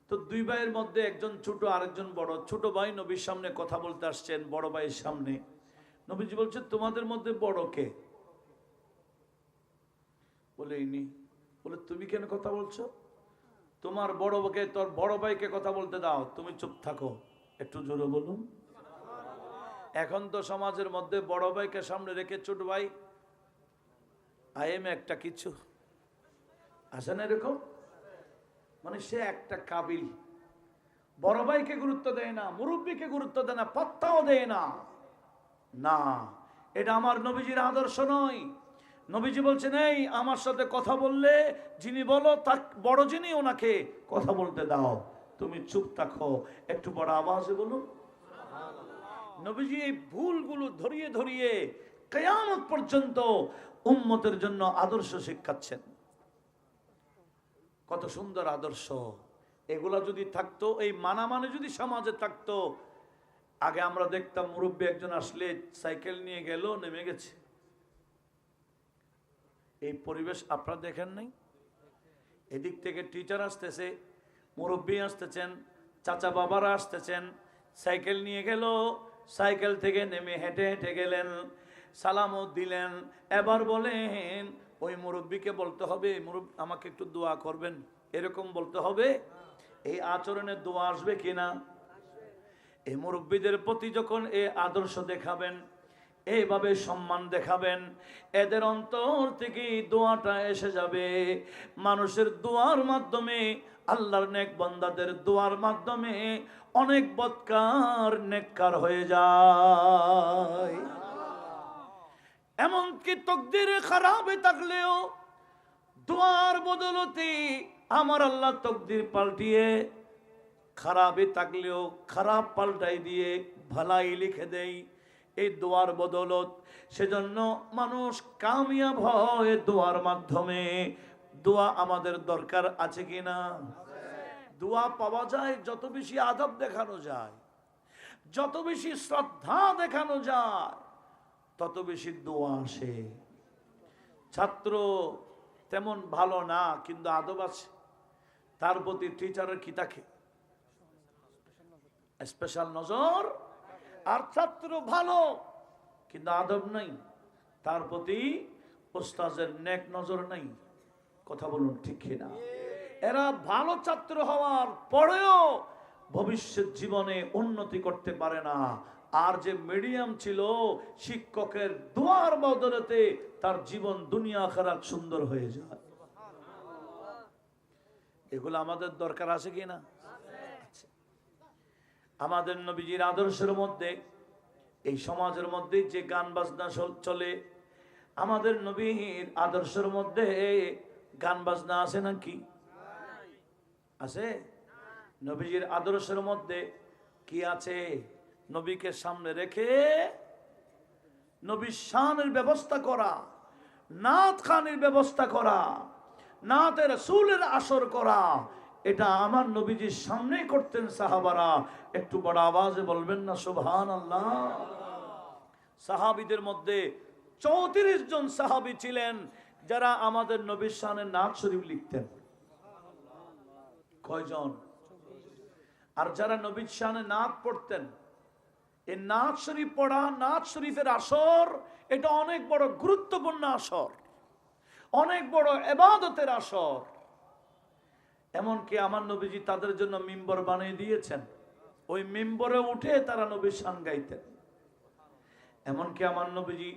তো দুই ভাইয়ের মধ্যে একজন ছোট আরেকজন বড়। ছোট ভাই নবীর সামনে কথা বলতে আসছেন বড় ভাইয়ের সামনে। নবীজি বলছে, তোমাদের মধ্যে বড় কে? বলে ইনি। বলে, তুমি কেন কথা বলছো? তোমার বড় ভাইকে, তোর বড় ভাইকে কথা বলতে দাও, তুমি চুপ থাকো। একটু জোরে বলুন। এখন তো সমাজের মধ্যে বড় ভাইকে সামনে রেখে ছোট ভাই একটা কিছু আসে না এরকম, মানে সে একটা কাবিল। বড় ভাইকে গুরুত্ব দেয় না, মুরব্বীকে গুরুত্ব দেয় না, পাত্তাও দেয় না। না, এটা আমার নবীজির আদর্শ নয়। নবীজি বলছেন, এই আমার সাথে কথা বললে যিনি বলো তা বড় যিনি, ওনাকে কথা বলতে দাও, তুমি চুপ থাকো। একটু বড় আওয়াজে বলুন। নবীজি এই ভুলগুলো ধরিয়ে ধরিয়ে কিয়ামত পর্যন্ত উম্মতের জন্য আদর্শ শিক্ষাচ্ছেন। কত সুন্দর আদর্শ! এগুলা যদি থাকতো, এই মানামানে যদি সমাজে থাকতো, আগে আমরা দেখতাম মুরব্বী একজন আসলে সাইকেল নিয়ে গেল, নেমে গেছে। এই পরিবেশ আপনারা দেখেন নাই? এদিক থেকে টিচার আসতেছে, মুরব্বী আসতেছেন, চাচা বাবারা আসতেছেন, সাইকেল নিয়ে গেল, সাইকেল থেকে নেমে হেঁটে হেঁটে গেলেন, সালামও দিলেন। এবার বলেন ওই মুরব্বীকে বলতে হবে, মুরব্বী আমাকে একটু দোয়া করবেন, এরকম বলতে হবে? এই আচরণে দোয়া আসবে কিনা? এই মুরব্বীদের প্রতি যখন এই আদর্শ দেখাবেন, এইভাবে সম্মান দেখাবেন, এদের অন্তর থেকে দোয়াটা এসে যাবে। মানুষের দোয়ার মাধ্যমে, আল্লাহর নেক বান্দাদের দোয়ার মাধ্যমে অনেক বদকার নেককার হয়ে যায়। এমনকি তকদিরে খারাপে থাকলেও দোয়ার বদলতে আমার আল্লাহ তকদির পাল্টিয়ে, খারাপে থাকলেও খারাপ পাল্টাই দিয়ে ভালাই লিখে দেয় এই দোয়ার বদলত। সেজন্য মানুষ কামিয়াব হয় দোয়ার মাধ্যমে। দোয়া আমাদের দরকার আছে কিনা? দোয়া পাওয়া যায় যত বেশি আদব দেখানো যায়, যত বেশি শ্রদ্ধা দেখানো যায়, তত বেশি দোয়া আসে। ছাত্র তেমন ভালো না, কিন্তু আদব আছে, তার প্রতি টিচারের কি থাকে? স্পেশাল নজর। আর ছাত্র ভালো কিন্তু আদব নাই, তার প্রতি ওস্তাদের নেক নজর নাই। কথা বলুন ঠিক কিনা? এরা ভালো ছাত্র হওয়ার পরেও ভবিষ্যৎ জীবনে উন্নতি করতে পারে না। আর যে মিডিয়াম ছিল, শিক্ষকের দোয়ার বদলেতে তার জীবন দুনিয়া আখিরাত সুন্দর হয়ে যায়। এগুলো আমাদের দরকার আছে কিনা? আমাদের নবীজির আদর্শের মধ্যে, এই সমাজের মধ্যে যে গান বাজনা চলে, আমাদের নবীর আদর্শের মধ্যে গান বাজনা আছে নাকি? আছে? নবীজির আদর্শের মধ্যে কি আছে? নবীকে সামনে রেখে নবীর শানের ব্যবস্থা করা, নাত খানের ব্যবস্থা করা, নাতে রাসূলের আসর করা, এটা আমার নবীজির সামনে করতেন সাহাবারা। একটু বড় আওয়াজে বলবেন না সুবহানাল্লাহ? সাহাবীদের মধ্যে 34 জন সাহাবী ছিলেন যারা আমাদের নবীর শানে নাত শরীফ লিখতেন। কয়জন? আর যারা নবীর শানে নাত পড়তেন, এই নাত শরীফ পড়া, নাত শরীফের আসর, এটা অনেক বড় গুরুত্বপূর্ণ আসর, অনেক বড় ইবাদতের আসর। এমনকি আমার নবীজি তাদের জন্য মিম্বর বানিয়ে দিয়েছেন, ওই মিম্বরে উঠে তারা নবীর শান গাইতেন। এমনকি আমার নবীজি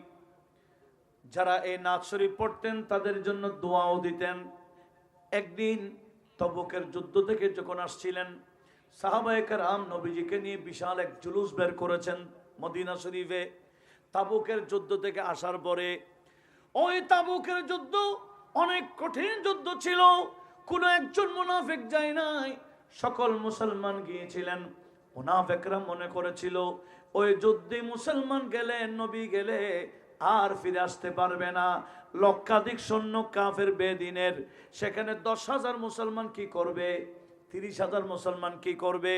যারা এই নাত শরীফ পড়তেন তাদের জন্য দোয়াও দিতেন। একদিন তবুকের যুদ্ধ থেকে যখন আসছিলেন, সাহাবায়ে কেরাম নবীজিকে নিয়ে বিশাল এক জুলুস বের করেছেন মদিনা শরীফে। তাবুকের যুদ্ধ থেকে আসার পরে, ওই তাবুকের যুদ্ধ অনেক কঠিন যুদ্ধ ছিল, কোনো একজন মুনাফিক যায় নাই, সকল মুসলমান গিয়েছিলেন। মুনাফিকরা মনে করেছিল ওই যুদ্ধে মুসলমান গেলে, নবী গেলে আর ফিরে আসতে পারবে না। লক্ষাধিক সৈন্য কাফের বেদিনের, সেখানে 10,000 মুসলমান কি করবে? 30,000 মুসলমান কি করবে?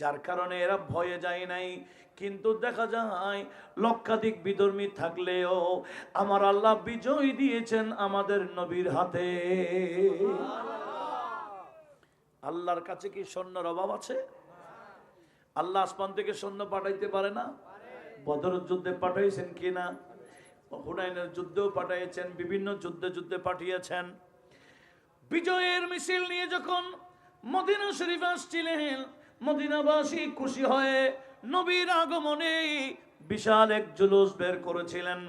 যার কারণে এরা ভয়ে যায় নাই। কিন্তু দেখা যায় লক্ষাধিক বিধর্মী থাকলেও আমার আল্লাহ বিজয় দিয়েছেন আমাদের নবীর হাতে। আল্লাহর কাছে কি সৈন্যর অভাব আছে? আল্লাহ আসমান থেকে সৈন্য পাঠাইতে পারে না? বদরের যুদ্ধে পাঠাইছেন কিনা? হুনাইনের যুদ্ধেও পাঠিয়েছেন, বিভিন্ন যুদ্ধে যুদ্ধে পাঠিয়েছেন। বিজয়ের মিছিল নিয়ে যখন মদিনা শরীফ আসছিলেন, মদিনাবাসী খুশি হয়ে নবীর আগমনে বিশাল এক জুলুস বের করেছিলেন।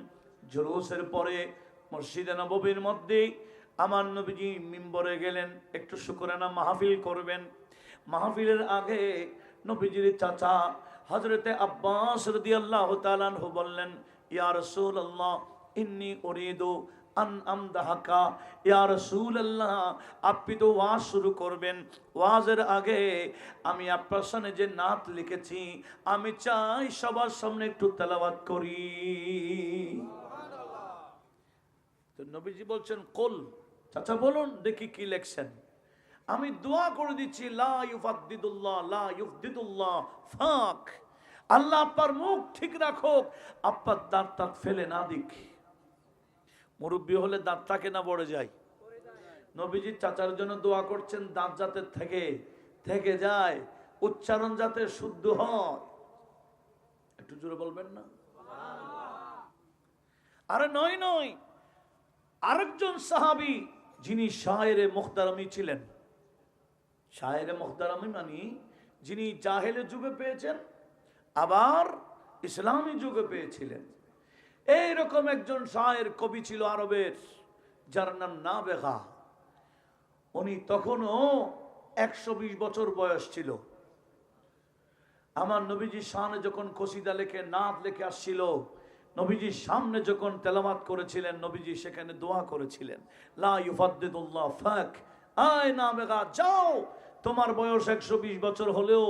জুলুসের পরে মসজিদে নববীর মধ্যে আমার নবীজি মিম্বরে গেলেন, একটু শুকরানা মাহফিল করবেন। মাহফিলের আগে নবীজির চাচা হযরতে আব্বাস রাদিয়াল্লাহু তাআলা আনহু বললেন, ইয়া রাসূলুল্লাহ ইন্নী উরিদু আন আমদাহাকা। ইয়া রাসূলুল্লাহ, আপনি তো ওয়াজ শুরু করবেন, ওয়াজের আগে আমি আপনার সামনে যে নাত লিখেছি আমি চাই সবার সামনে একটু তেলাওয়াত করি। তো নবীজি বলছেন, কুল, চাচা বলুন দেখি কি লিখছেন। আমি দোয়া করে দিচ্ছি, লা ইউফাদ্দিদুল্লাহ লা ইউফদিদুল্লাহ ফাক, আল্লাহ আপনার মুখ ঠিক রাখুক, আপনার দাঁত ফেলে না দিক। মুরব্বী হলে দাঁত থাকে না পড়ে যায়। নবীজি চাচার জন্য দোয়া করছেন, দাঁত যাতে থেকে যায়, উচ্চারণ যাতে শুদ্ধ হয়। একটু জোরে বলবেন না? আরে নয়, আরেকজন সাহাবী যিনি শায়েরে মুখতারামি ছিলেন। শায়েরে মুখতারামি মানে যিনি জাহেলে যুগে পেয়েছেন আবার ইসলামী যুগে পেয়েছিলেন। এইরকম একজন শায়ের কবি ছিল আরবের, যার নাম নাবেগা। উনি তখনও 120 বছর বয়স ছিল। আমার নবীজির সামনে যখন কসিদা লেখে নাত লেখে আসছিল, নবীজির সামনে যখন তেলাওয়াত করেছিলেন, নবীজি সেখানে দোয়া করেছিলেন, লা ইউফাদ্দিদুল্লাহ ফাক, আয় নাবেগা যাও, তোমার বয়স 120 বছর হলেও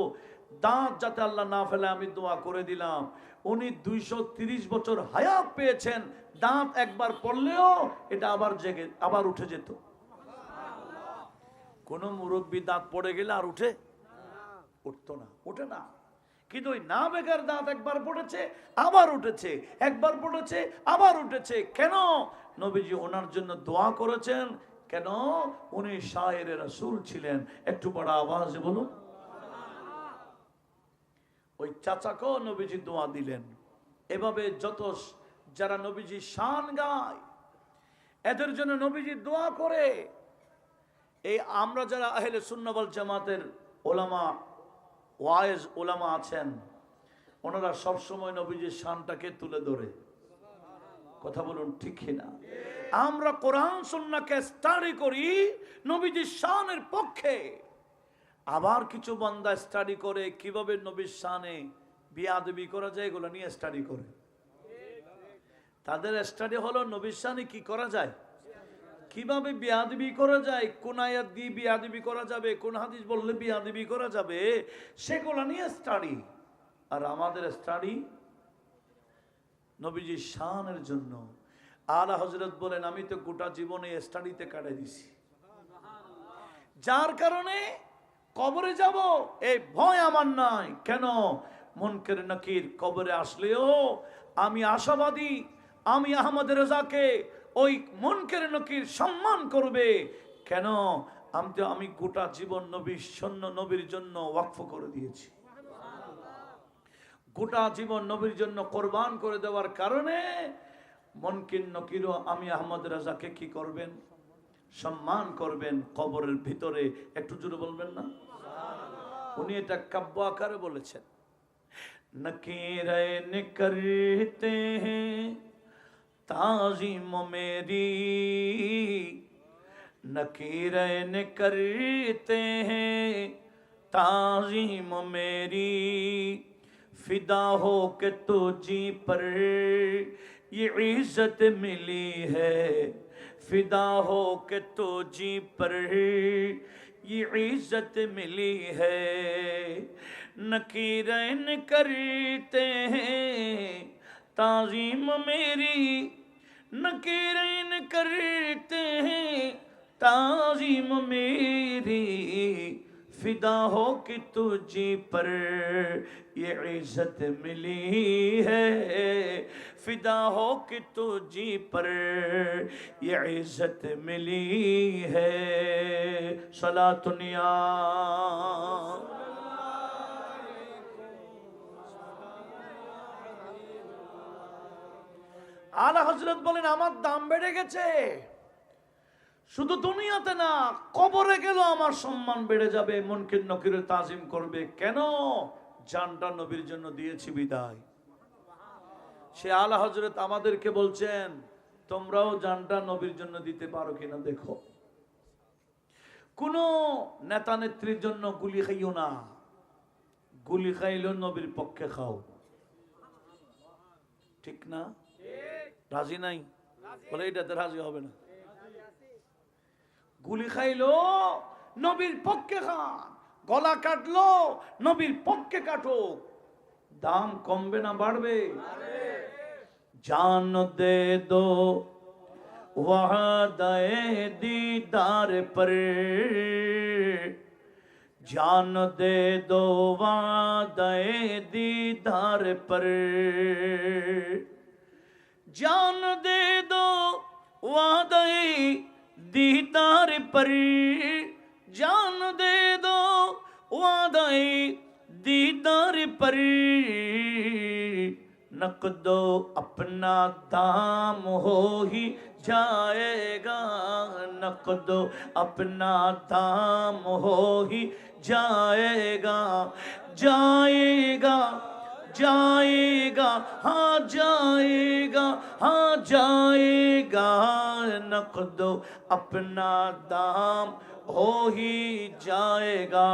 দাঁত যাতে আল্লাহ না ফেলে আমি দোয়া করে দিলাম। উনি 230 বছর হায়াত পেয়েছেন, দাঁত একবার পড়লেও এটা আবার উঠে যেত। কোন মুরব্বী দাঁত পড়ে গেলে আর উঠতো না, ওঠে না। কিন্তু ওই নাবেগার দাঁত একবার পড়েছে আবার উঠেছে, একবার পড়েছে আবার উঠেছে। কেন? নবীজি ওনার জন্য দোয়া করেছেন। কেন? উনি শায়েরে রাসূল ছিলেন। একটু বড় আওয়াজে বলুন। ওই চাচাকেও নবীজি দোয়া দিলেন। এভাবে যত যারা নবীজি শান গায় এদের জন্য নবীজি দোয়া করে। এই আমরা যারা আহলে সুন্নাহ ওয়াল জামাতের ওলামা, ওয়াইজ ওলামা আছেন, ওনারা সবসময় নবীজির শানটাকে তুলে ধরে। কথা বলুন ঠিক কিনা? আমরা কোরআন সুন্নাহকে স্টাডি করি নবীজির শানের পক্ষে, আবার কিছু বান্দা স্টাডি করে কিভাবে নবীর শানে বিয়াদবি করা যায়, এগুলো নিয়ে স্টাডি করে। তাদের স্টাডি হলো নবীর শানে কি করা যায়, কিভাবে বিয়াদবি করা যায়, কোন আয়াত দিয়ে বিয়াদবি করা যাবে, কোন হাদিস বললে বিয়াদবি করা যাবে, সেগুলো নিয়ে স্টাডি। আর আমাদের স্টাডি নবীজির শানের জন্য। আলা হযরত বলেন, আমি তো গোটা জীবনে স্টাডিতে কাটাই দিছি, যার কারণে কবরে যাব এই ভয় আমার নাই। কেন? মুনকার নাকির কবরে আসলেও আমি আশাবাদী, আমি আহমদ রেজাকে ওই মুনকার নাকির সম্মান করবে। কেন? আমি গোটা জীবন নবীর জন্য ওয়াকফ করে দিয়েছি। গোটা জীবন নবীর জন্য কোরবান করে দেওয়ার কারণে মুনকার নাকিরও আমি আহমদ রেজাকে কি করবেন? সম্মান করবেন কবরের ভিতরে। একটু জোরে বলবেন না? উনি এটা কাব্য আকারে বলেছেন, নকিরান করতে হ্যাঁ তাজিম মেরি, নকিরান করতে হ্যাঁ ताज़ीम मेरी, फिदा हो के तुझी पर ये इज्जत मिली है, फिदा हो के तुझी पर ये इज्जत मिली है। नकीरन करते हैं ताज़ीम मेरी, नकीरन करते हैं ताज़ीम मेरी, फिदा हो कि तुझी पर ये इज्जत मिली है, फिदा हो कि तुझी पर ये इज्जत मिली है। सलातुनिया আলা হযরত বলেন আমার দাম বেড়ে গেছে, শুধু দুনিয়াতে না কবরে গেল আমার সম্মান বেড়ে যাবে, মুনকির নকিরের তাজিম করবে। কেন? জানটা নবীর জন্য দিয়েছি বিদায়। সে আলা হযরত আমাদেরকে বলছেন তোমরাও জানটা নবীর জন্য দিতে পারো কিনা দেখো। কোন নেতা নেত্রীর জন্য গুলি খাইও না, গুলি খাইলেও নবীর পক্ষে খাও, ঠিক না? রাজি নাই? বলে এটাতে রাজি হবে না। গুলি খাইলো নবীর পক্ষে খান, গলা কাটলো নবীর পক্ষে কাটো। দাম কমবে না বাড়বে? জান দে দো ওয়াদায়ে दीदार पर, जान दे दो वादाए दीदार पर, जान दे दो वादाए दीदार पर, जान दे दो वादाए दीदार पर, नकदो अपना दाम हो ही जाएगा, नकदो अपना दाम हो ही जाएगा, जाएगा जाएगा हाँ जाएगा हाँ जाएगा, नकदो अपना दाम हो ही जाएगा।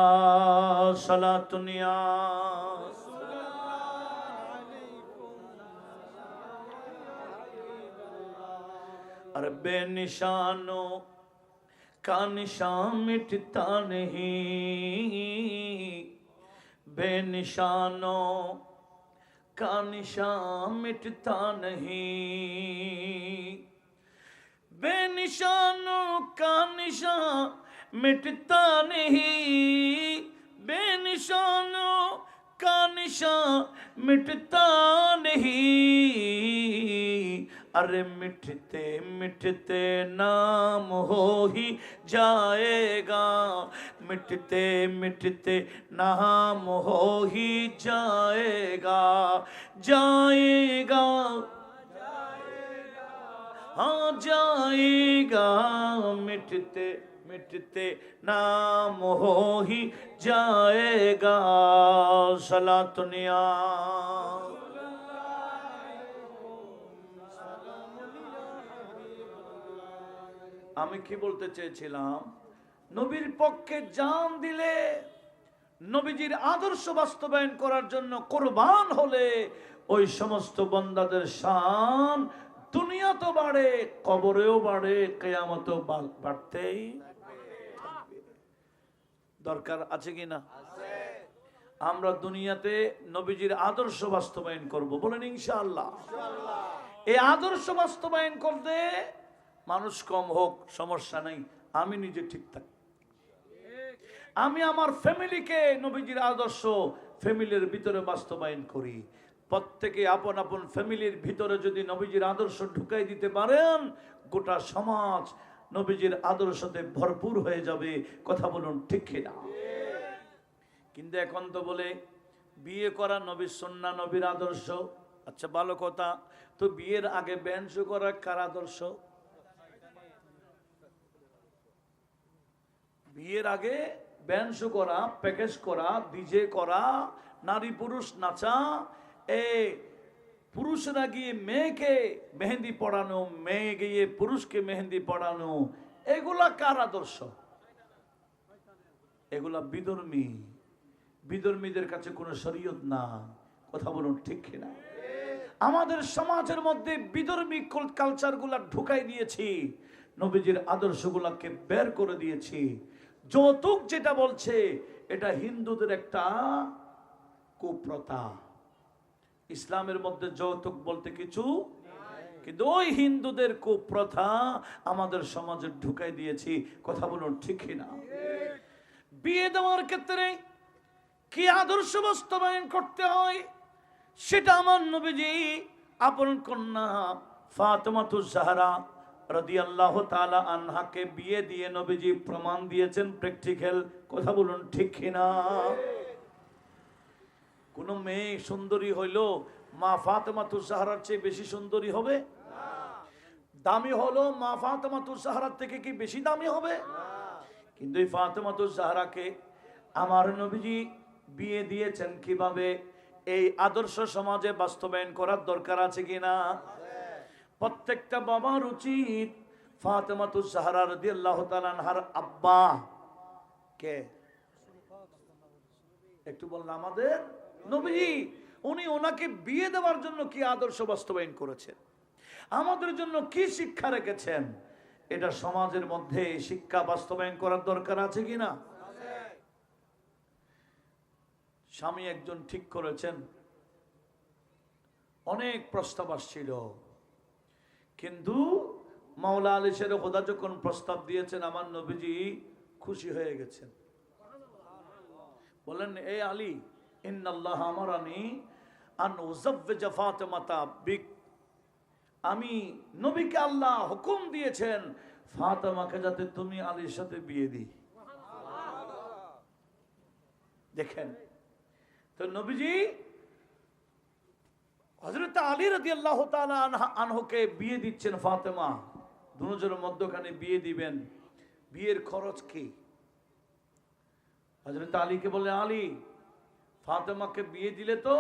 सलातुनिया और बेनिशानों का निशान मिटता नहीं, बेनिशानों का निशान मिटता नहीं, बेनिशानों का निशान मिटता नहीं, बेनिशानों का निशान मिटता नहीं, अरे मिटते मिटते नाम हो ही जाएगा, मिटते मिटते नाम हो ही जाएगा, जाएगा हाँ जाएगा, मिटते मिटते नाम हो ही जाएगा। सलातुनिया আমি কি বলতে চেয়েছিলাম, নবীর পক্ষে জান দিলে, নবীজির আদর্শ বাস্তবায়ন করার জন্য কোরবান হলে ওই সমস্ত বান্দাদের শান দুনিয়া তো বাড়ে, কবরেও বাড়ে, কিয়ামতেও বাড়তেই দরকার আছে কি না? আমরা দুনিয়াতে নবীজির আদর্শ বাস্তবায়ন করব, বলেন ইনশাআল্লাহ। এই আদর্শ বাস্তবায়ন করতে মানুষ কম হোক সমস্যা নাই, আমি নিজে ঠিক থাকি। আমি আমার ফ্যামিলিকে নবীজির আদর্শ ফ্যামিলির ভিতরে বাস্তবায়ন করি। প্রত্যেকে আপন আপন ফ্যামিলির ভিতরে যদি নবীজির আদর্শ ঢুকাই দিতে পারেন, গোটা সমাজ নবীজির আদর্শতে ভরপুর হয়ে যাবে। কথা বলুন ঠিক কিনা? কিন্তু এখন তো বলে বিয়ে করা নবীর সুন্নাহ, নবীর আদর্শ। আচ্ছা ভালো কথা, তো বিয়ের আগে ব্যান্স করা কার আদর্শ? বিয়ের আগে ব্যান্স করা, প্যাকেজ করা, ডিজে করা, নারী পুরুষ নাচা, পুরুষরা গিয়ে মেয়েকে মেহেন্দি পড়ানো, মেয়ে গিয়ে পুরুষকে মেহেন্দি পড়ানো, এগুলা কার আদর্শ? এগুলা বিধর্মী। বিধর্মীদের কাছে কোনো শরীয়ত না। কথা বলুন ঠিক কিনা? আমাদের সমাজের মধ্যে বিধর্মী কালচারগুলা ঢুকাই দিয়েছি, নবীজির আদর্শগুলাকে বের করে দিয়েছি। যৌতুক যেটা বলছে এটা হিন্দুদের একটা কুপ্রথা। ইসলামের মধ্যে যৌতুক বলতে কিছু, কিন্তু ওই হিন্দুদের কুপ্রথা আমাদের সমাজে ঢুকাই দিয়েছি। কথা বলুন ঠিক কিনা? বিয়ে দেওয়ার ক্ষেত্রে কি আদর্শ বাস্তবায়ন করতে হয় সেটা আমার নবীজি আপন কন্যা ফাতেমাতুজ জাহরা রাদিয়াল্লাহু তাআলা আনহাকে বিয়ে দিয়ে নবীজি প্রমাণ দিয়েছেন, প্র্যাকটিক্যাল। কথা বলুন ঠিক কিনা? কোন মেয়ে সুন্দরী হইলো মা ফাতেমাতুজ জাহরার চেয়ে বেশি সুন্দরী হবে? দামি হলো মা ফাতেমাতুজ জাহরার থেকে কি বেশি দামি হবে? কিন্তু এই ফাতেমাতুজ জাহরাকে আমার নবীজি বিয়ে দিয়েছেন কিভাবে? এই আদর্শ সমাজে বাস্তবায়ন করার দরকার আছে কিনা? প্রত্যেকটা বাবার উচিত ফাতেমাতুজ জাহরা রাদিয়াল্লাহু তাআলা আনহার আব্বা কে একটু বললাম, আমাদের নবীজি। উনি ওনাকে বিয়ে দেওয়ার জন্য কি আদর্শ বাস্তবায়ন করেছেন, আমাদের জন্য কি শিক্ষা রেখেছেন, এটা সমাজের মধ্যে শিক্ষা বাস্তবায়ন করার দরকার আছে কিনা? স্বামী একজন ঠিক করেছেন, অনেক প্রস্তাব আসছিল, কিন্তু মাওলা আলী শের খোদা যখন প্রস্তাব দিয়েছেন আমার নবীজি খুশি হয়ে গেছেন। বলেন, এ আলী, ইন্নাল্লাহ আমারানি আন উযাওযিজা ফাতিমাতা বিক, আমি নবীকে আল্লাহ হুকুম দিয়েছেন ফাতেমাকে যাতে তুমি আলীর সাথে বিয়ে দিই। দেখেন তো নবীজি হযরত আলী রাদিয়াল্লাহু তাআলা আনহুকে বিয়ে দিচ্ছেন ফাতেমা, দুজনের মধ্যখানে বিয়ে দিবেন। বিয়ের খরচ কি? হযরত আলীকে বলে, আলী, ফাতেমাকে বিয়ে দিলে তো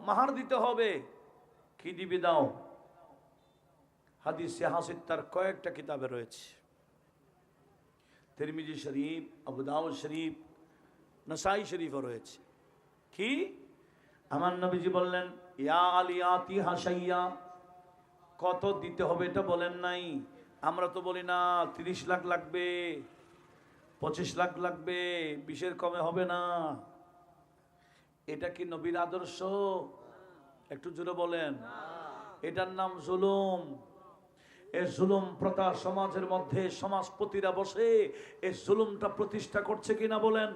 মাহার দিতে হবে, কি দিবি দাও। হাদিসে হাসিদ তার কয়েকটা কিতাবে রয়েছে, তিরমিজি শরীফ, আবু দাউদ শরীফ, নাসাই শরীফও রয়েছে। কি? আমার নবীজি বললেন, ইয়া আলী আতি হাসাইয়া, কত দিতে হবে এটা বলেন নাই। আমরা তো বলি না 30 লাখ লাগবে, 25 লাখ লাগবে, 20-এর কমে হবে না। এটা কি নবীর আদর্শ? একটু জোরে বলেন। এটার নাম জুলুম। এই জুলুম প্রথা সমাজের মধ্যে সমাজপতিরা বসে এই জুলুমটা প্রতিষ্ঠা করছে কিনা বলেন।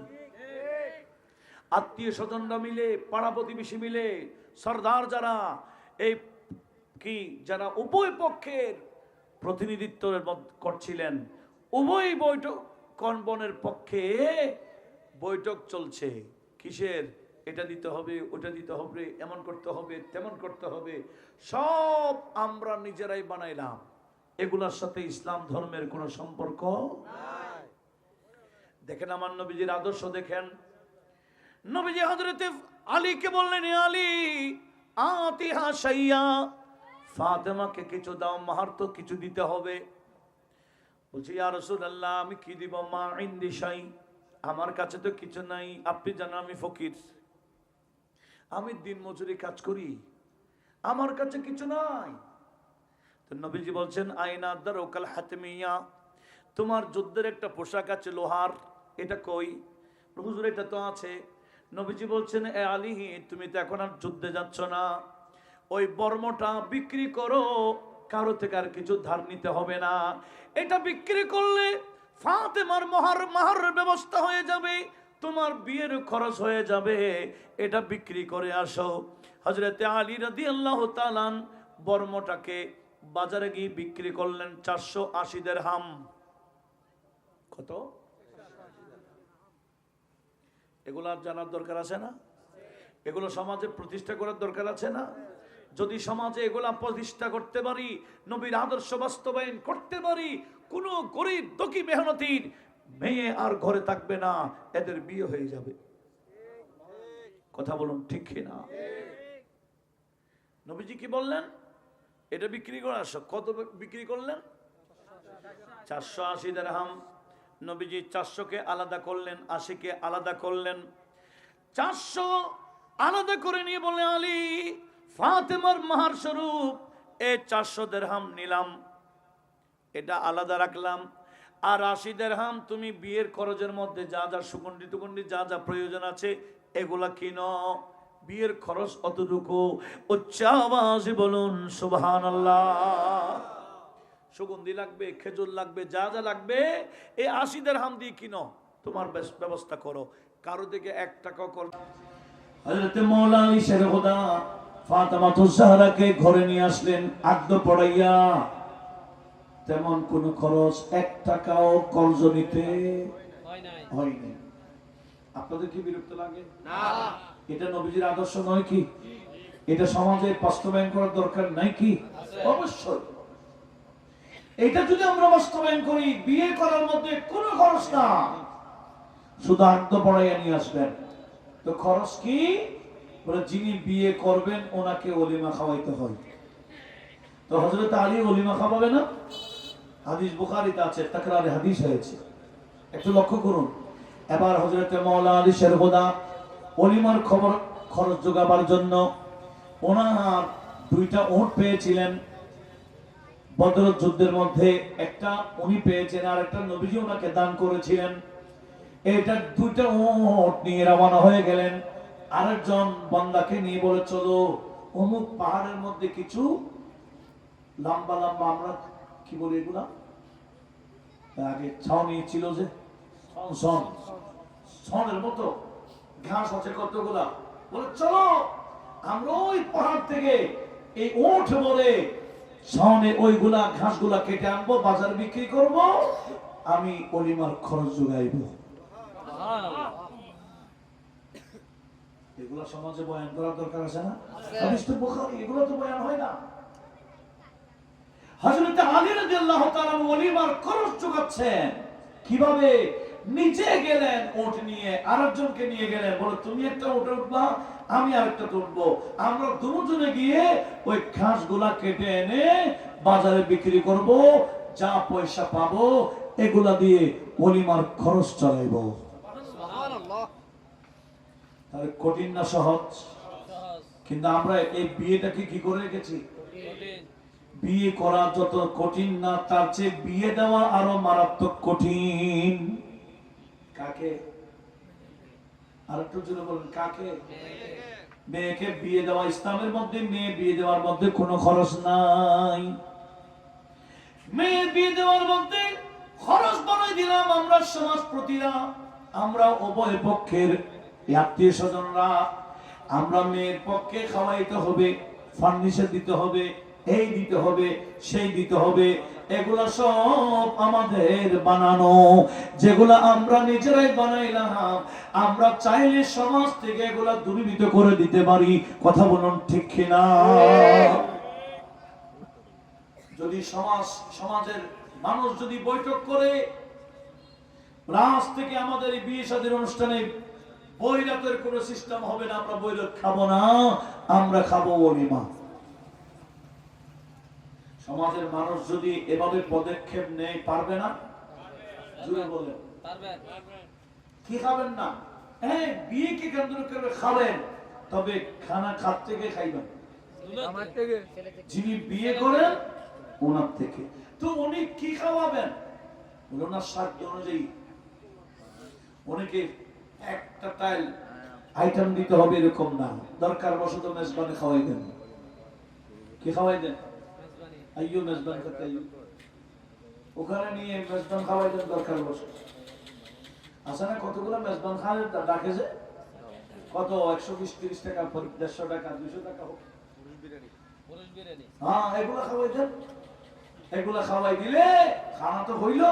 আত্মীয় স্বজনরা মিলে, পাড়া প্রতিবেশী মিলে, সরদার যারা এই কি যারা উভয় পক্ষের প্রতিনিধিত্ব করছিলেন, উভয় বৈঠক কনবনের পক্ষে বৈঠক চলছে। কিসের? এটা দিতে হবে, ওটা দিতে হবে, এমন করতে হবে, তেমন করতে হবে, সব আমরা নিজেরাই বানাইলাম। এগুলোর সাথে ইসলাম ধর্মের কোনো সম্পর্ক নাই। দেখেন আমার নবীজির আদর্শ দেখেন। নবীজি হযরতে আলীকে বললেন, আলী আতিহা শাইয়া, ফাতেমাকে কিছু দাও, মাহার তো কিছু দিতে হবে। বলছি, ইয়া রাসূলুল্লাহ, আমি কি দিব? মা ইনদি শাই, আমার কাছে তো কিছু নাই। আপনি জানেন আমি ফকির, আমি দিন মজুরি কাজ করি, আমার কাছে কিছু নাই। তো নবীজি বলছেন, আইনা দারুকাল হাতমিয়া, তোমার যুদ্ধের একটা পোশাক আছে লোহার, এটা কই? হুজুর এটা তো আছে। নবীজি বলছেন, এ আলী, তুমি তো এখন আর যুদ্ধে যাচ্ছ না, ওই বর্মটা বিক্রি করো, কারো থেকে আর কিছু ধার নিতে হবে না। এটা বিক্রি করলে ফাতেমার মাহারের ব্যবস্থা হয়ে যাবে, তোমার বিয়ের খরচ হয়ে যাবে, এটা বিক্রি করে আসো। হযরতে আলী রাদিয়াল্লাহু তাআলা বর্মটাকে বাজারে গিয়ে বিক্রি করলেন 480 দিরহাম। কত? এগুলো জানার দরকার আছে না? এগুলো সমাজে প্রতিষ্ঠা করার দরকার আছে না? যদি সমাজে এগুলা প্রতিষ্ঠা করতে পারি, নবীর আদর্শ বাস্তবায়ন করতে পারি, কোন গরিব দুঃখী মেহনতির মেয়ে আর ঘরে থাকবে না, এদের বিয়ে হয়ে যাবে। কথা বলুন ঠিক কিনা? নবীজি কি বললেন? এটা বিক্রি করে আসো। কত বিক্রি করলেন? 480 দিরহাম। নবীজি 400-কে আলাদা করলেন, 80-কে আলাদা করলেন। 400 আলাদা করে নিয়ে বলে, আলী, ফাতেমার মাহার স্বরূপ এই 400 দিরহাম নিলাম, এটা আলাদা রাখলাম। আর 80 দিরহাম তুমি বিয়ের খরচের মধ্যে যা যা সুগন্ধি টুগন্ধি যা যা প্রয়োজন আছে এগুলা কিনো, বিয়ের খরচ অতটুকু। উচ্চ আওয়াজে বলুন সুবহানাল্লাহ। সুগন্ধি লাগবে, খেজুর লাগবে, যা যা লাগবে এই 80 দিরহাম দিয়ে কিনো। তোমার ব্যবস্থা করো। কারো দিকে 1 টাকাও কর। হযরত মাওলানা আলী শের খোদা ফাতেমাতুজ জাহরাকে ঘরে নিয়ে আসলেন আদ্য পড়াইয়া। তেমন কোন খরচ 1 টাকাও কর্জ নিতে হয়নি। আপনাদের কি বিরক্ত লাগে? না। এটা নবীজির আদর্শ নয় কি? এটা সমাজে বাস্তবায়ন করার দরকার নাই কি? অবশ্যই। এটা যদি আমরা বাস্তবায়ন করি, বিয়ে করার মধ্যে কোনো খরচ না, শুধু আদ্য পড়াইয়া নিয়ে আসবেন। তো খরচ কি? বলে যিনি বিয়ে করবেন ওনাকে ওলিমা খাওয়াইতে হয়। তো হযরত আলী ওলিমা খাওয়াবে না? হাদিস বুখারীতে আছে, তাকরারে হাদিস হয়েছে। একটু লক্ষ্য করুন। এবার হযরত মাওলানা আলী শের খোদা ওলিমার খরচ জোগাবার জন্য ওনার 2টা উট পেয়েছিলেন বদর যুদ্ধের মধ্যে। একটা উনি পেয়েছেন, আর একটা নবীজি ওনাকে দান করেছিলেন। এটা 2টা উট নিয়ে রওনা হয়ে গেলেন। আরেকজন বান্দাকে নিয়ে বলে, চলো অমুক পাহাড়ের মধ্যে কিছু লম্বা লম্বা, আমরা কি বলি এগুলা, আগে ছাউনি ছিল যে ছনের মতো ঘাস আছে কতগুলা, বলে চলো আমরা ওই পাহাড় থেকে এই উট বলে ছাউনে ওইগুলা ঘাসগুলা কেটে আনবো, বাজার বিক্রি করব, আমি ওলিমার খরচ যোগাইব। এগুলা সমাজে বয়ান করার দরকার আছে না? এগুলো তো বয়ান হয় না। হযরত আলী রাদিয়াল্লাহু তাআলা ওলিমার খরচ যোগাচ্ছেন কিভাবে? নিচে গেলেন উট নিয়ে, আরেকজনকে নিয়ে গেলেন, বলে তুমি একটা উটে উঠবা, আমি আরেকটা উঠবো, আমরা দুজনে গিয়ে ওই ঘাসগুলা কেটে এনে বাজারে বিক্রি করব, যা পয়সা পাবো এগুলা দিয়ে ওলিমার খরচ চালাইব। সুবহানাল্লাহ। তাহলে কঠিন না সহজ? কিন্তু আমরা এই বিয়েটাকে কি করে রেখেছি? বিয়ে করা যত কঠিন না, তার চেয়ে বিয়ে দেওয়া আরো মারাত্মক কঠিন। কাকে? আরেকটু জোরে বলেন, কাকে? মেয়েকে বিয়ে দেওয়া। ইসলামের মধ্যে মেয়ে বিয়ে দেওয়ার মধ্যে কোনো খরচ নাই। মেয়ে বিয়ে দেওয়ার মধ্যে খরচ বানাই দিলাম আমরা সমাজপতিরা, আমরা উভয় পক্ষের আত্মীয় স্বজনরা। আমরা মেয়ের পক্ষে খাওয়াইতে হবে, ফার্নিচার দিতে হবে, এই দিতে হবে, সেই দিতে হবে। এগুলা সব আমাদের বানানো, যেগুলা আমরা নিজেরাই বানাইলাম। আমরা চাইলে সমাজ থেকে এগুলা দূরীভূত করে দিতে পারি। কথা বলুন ঠিক কিনা? যদি সমাজের মানুষ যদি বৈঠক করে, রাজ থেকে আমাদের এই বিয়ে শাদীর অনুষ্ঠানে বৈরাতের কোনো সিস্টেম হবে না। আমরা বৈরাত খাবো না, আমরা খাবো ওলিমা। সমাজের মানুষ যদি এভাবে পদক্ষেপ নেয়, পারবে না? জোরে বলেন, কি খাবেন না? হ্যাঁ, বিয়েকে কেন্দ্র করে খাবেন, তবে খানা খাত থেকে খাইবেন, যিনি বিয়ে করেন ওনার থেকে। তো উনি কি খাওয়াবেন? ওনার সাধ্য অনুযায়ী উনিকে একটা টাইল আইটেম দিতে হবে এরকম না। দরকার বশত মেজবানে খাওয়াই দেন। কি খাওয়াই দেন? আইয়ো মেজবান করতে আইয়ো, ওখানে নিয়ে মেজবান খাওয়াই দেন দরকার বশত। আছে না কতগুলো মেজবান খাওয়ার ডাকে যে, কত 120-30 টাকা, 150 টাকা, 200 টাকা হোক। হ্যাঁ, এগুলা খাওয়াই দেন। এগুলা খাওয়াই দিলে খানা তো হইল,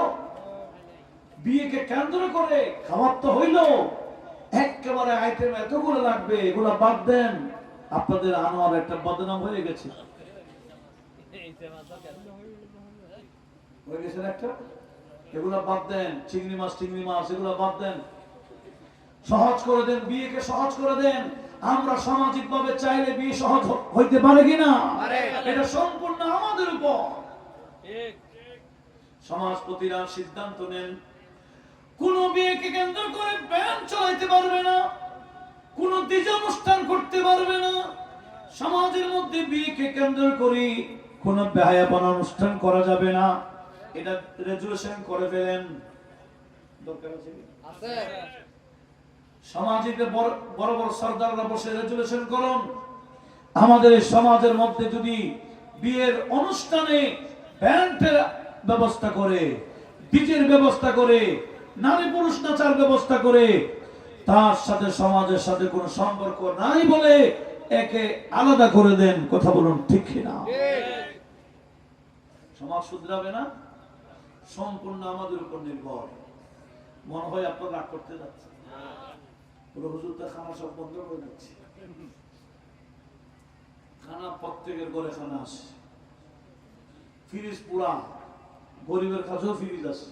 বিয়েকে কেন্দ্র করে খাবার তো হইল। একেবারে আইটেম এতগুলো লাগবে, এগুলা বাদ দেন। আপনাদের আনোয়ার একটা বদনাম হয়ে গেছে, একটা। এগুলা বাদ দেন। চিংড়ি মাছ এগুলা বাদ দেন। সহজ করে দেন, বিয়েকে সহজ করে দেন। আমরা সামাজিক ভাবে চাইলে বিয়ে সহজ হইতে পারে কিনা, এটা সম্পূর্ণ আমাদের উপর। সমাজপতিরা সিদ্ধান্ত নেন, কোন বিয়েকে কেন্দ্র করে ব্যান্ড চালাইতে পারবে না, কোন ডিজে অনুষ্ঠান করতে পারবে না। সমাজের মধ্যে বিয়েকে কেন্দ্র করে কোন বেহায়াপনা অনুষ্ঠান করা যাবে না। এটা রেজুলেশন করে ফেলেন। দরকার আছে? সমাজে বড় বড় সরদাররা বসে রেজুলেশন করুন, আমাদের সমাজের মধ্যে যদি বিয়ের অনুষ্ঠানে ব্যান্ডের ব্যবস্থা করে, ডিজের ব্যবস্থা করে, নারী পুরুষ নাচার ব্যবস্থা করে তার সাথে সমাজের সাথে কোনো সম্পর্ক নাই বলে একে আলাদা করে দেন। কথা বলুন ঠিক কিনা? সমাজ শুধরাবে না, সম্পূর্ণ আমাদের উপর নির্ভর। মনে হয় আপনারা রাগ করতে যাচ্ছে, পুরো হুজুরটা খানা সব বন্ধ করে দিচ্ছে। খানা প্রত্যেকের ঘরে খানা আসে, ফ্রিজ পুরা, গরিবের কাছেও ফ্রিজ আছে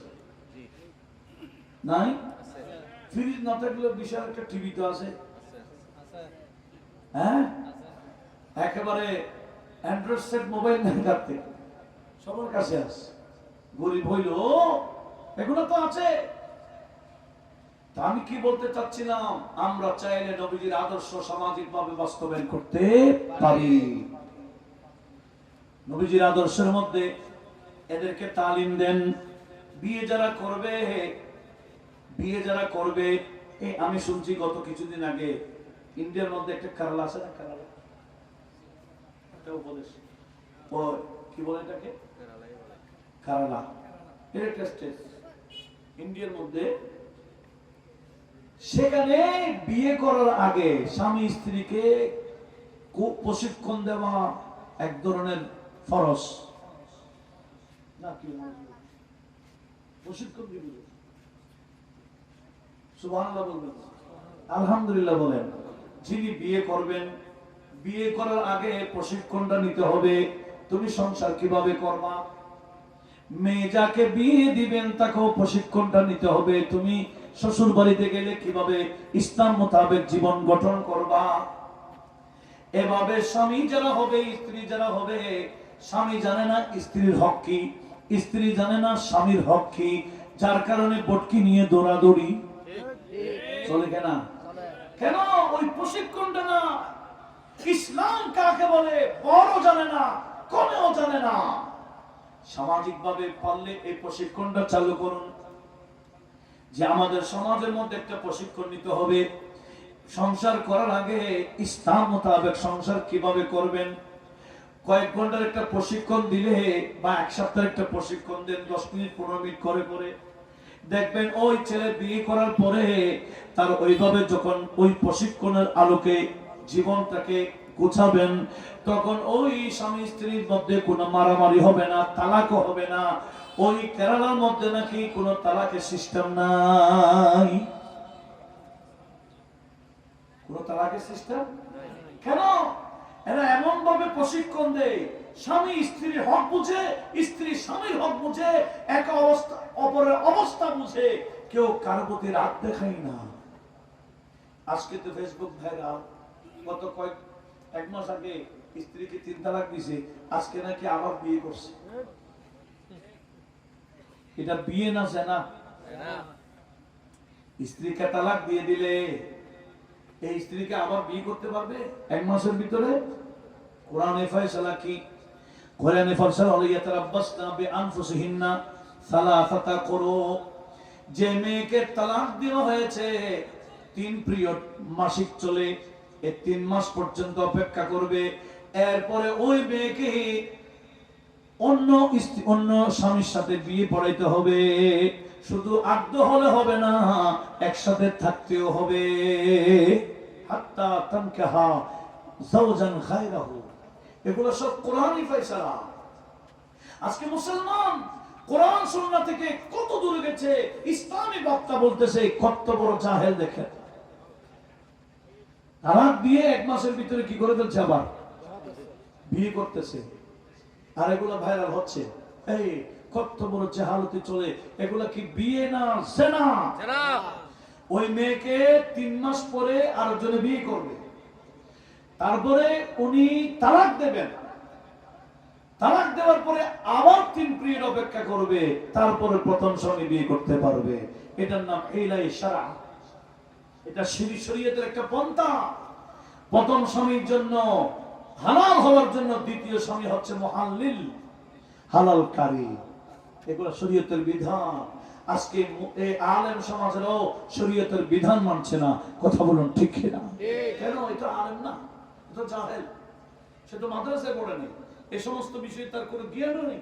নাই? ফ্রিজ না থাকলেও বিশাল একটা টিভি তো আছে, হ্যাঁ? একেবারে অ্যান্ড্রয়েড সেট মোবাইল নাই থাকতে সবার কাছে আছে। গরিব হইল এগুলো তো আছে। আমি কি বলতে চাচ্ছিলাম, আমরা চাইলে নবীজির আদর্শ সামাজিকভাবে বাস্তবায়ন করতে পারি। নবীজির আদর্শের মধ্যে এদেরকে তালিম দেন। বিয়ে যারা করবে, আমি শুনছি গত কিছুদিন আগে ইন্ডিয়ার মধ্যে একটা কেরালা আছে না, কেরালা একটা উপদেশ, ও কি বলে এটাকে, কেরালা, এর একটা স্টেট ইন্ডিয়ার মধ্যে। সেখানে বিয়ে করার আগে স্বামী স্ত্রীকে প্রশিক্ষণ দেওয়া এক ধরনের ফরজ না, কি প্রশিক্ষণ দিবে? সুবহানাল্লাহ বলবেন, আলহামদুলিল্লাহ বলেন। যিনি বিয়ে করবেন, বিয়ে করার আগে প্রশিক্ষণটা নিতে হবে। তুমি সংসার কিভাবে করবা, মেয়ে যাকে বিয়ে দিবেন তাকেও প্রশিক্ষণটা নিতে হবে। তুমি শ্বশুর বাড়িতে গেলে কিভাবে ইসলাম মোতাবেক জীবন গঠন করবা। এভাবে স্বামী যারা হবে, স্ত্রী যারা হবে, স্বামী জানে না স্ত্রীর হক কি, স্ত্রী জানে না স্বামীর হক কি, যার কারণে বটকি নিয়ে দৌড়াদৌড়ি চলে। কেন? ওই প্রশিক্ষণটা না। ইসলাম কাকে বলে বড় জানে না, কমেও জানে না। সামাজিকভাবে পারলে এই প্রশিক্ষণটা চালু করুন, যে আমাদের সমাজের মধ্যে একটা প্রশিক্ষণ নিতে হবে। সংসার করার আগে ইসলাম মোতাবেক সংসার কিভাবে করবেন, কয়েক ঘন্টার একটা প্রশিক্ষণ দিলে বা এক সপ্তাহের একটা প্রশিক্ষণ দেন, 10 মিনিট 15 মিনিট করে করে দেখবেন ওই ছেলে বিয়ে করার পরে তার ওইভাবে যখন ওই প্রশিক্ষণের আলোকে জীবনটাকে গোছাবেন, তখন ওই স্বামী স্ত্রীর মধ্যে কোনো মারামারি হবে না, তালাকও হবে না। ওই কেরালার মধ্যে নাকি কোনো তালাকের সিস্টেম নাই, কোনো তালাকের সিস্টেম। কেন? এরা এমন ভাবে প্রশিক্ষণ দেয়, স্বামী স্ত্রীর হক বুঝে, স্ত্রী স্বামীর হক বুঝে, এক অবস্থা অপরের অবস্থা বুঝে, কেউ কারো প্রতি রাগ দেখাই না। আজকে তো ফেসবুক ভাইরাল, গত এক মাস আগে স্ত্রীকে 3 তালাক দিয়েছে, আজকে নাকি আবার বিয়ে করছে। এটা বিয়ে না জানা? স্ত্রীকে তালাক দিয়ে দিলে এই স্ত্রীকে আবার বিয়ে করতে পারবে 1 মাসের ভিতরে? কোরআনে ফয়সালা কি? কোরআনে ফয়সালা হলো ইয়াতারাব্বাসনা বিআনফুসিহিন্না সালাসাতা কুরু। যে মেয়েকে তালাক দেওয়া হয়েছে 3 পিরিয়ড মাসিক চলে, এই 3 মাস পর্যন্ত অপেক্ষা করবে। এরপরে ওই মেয়েকে অন্য স্বামীর সাথে বিয়ে পড়াইতে হবে। শুধু আদ্য হলে হবে না, একসাথে থাকতেও হবে। হাত্তা তানকাহা যাওজান গায়রাহু। এগুলো সব কোরআনী ফয়সালা। আজকে মুসলমান কোরআন সুন্নাহ থেকে কত দূরে গেছে, ইসলামী বক্তা বলতেছে কত বড় জাহেল দেখেন। তালাক দিয়ে 1 মাসের ভিতরে কি করে ফেলছে, আবার বিয়ে করতেছে। আর এগুলা ভাইরাল হচ্ছে। এই কত বড় জাহালতে চলে, এগুলা কি বিয়ে না জিনা? ওই মেয়েকে 3 মাস পরে আরেকজনে বিয়ে করবে, তারপরে উনি তালাক দেবেন। তালাক দেওয়ার পরে আবার 3 পিরিয়ড অপেক্ষা করবে, তারপরে প্রথম স্বামী বিয়ে করতে পারবে। এটার নাম হিলাই শারআ। এটা শরীয়তের একটা পন্থা। প্রথম স্বামীর জন্য হালাল হওয়ার জন্য দ্বিতীয় স্বামী হচ্ছে মুহাল্লিল, হালালকারী। এগুলো শরীয়তের বিধান। আজকে এই আলেম সমাজেরও শরীয়তের বিধান মানছে না। কথা বলুন ঠিক কিনা? কেন? এটা আলেম না, এটা জাহেল। সে তো মাদ্রাসায় পড়েনি, এই সমস্ত বিষয়ে তার কোনো জ্ঞানও নেই।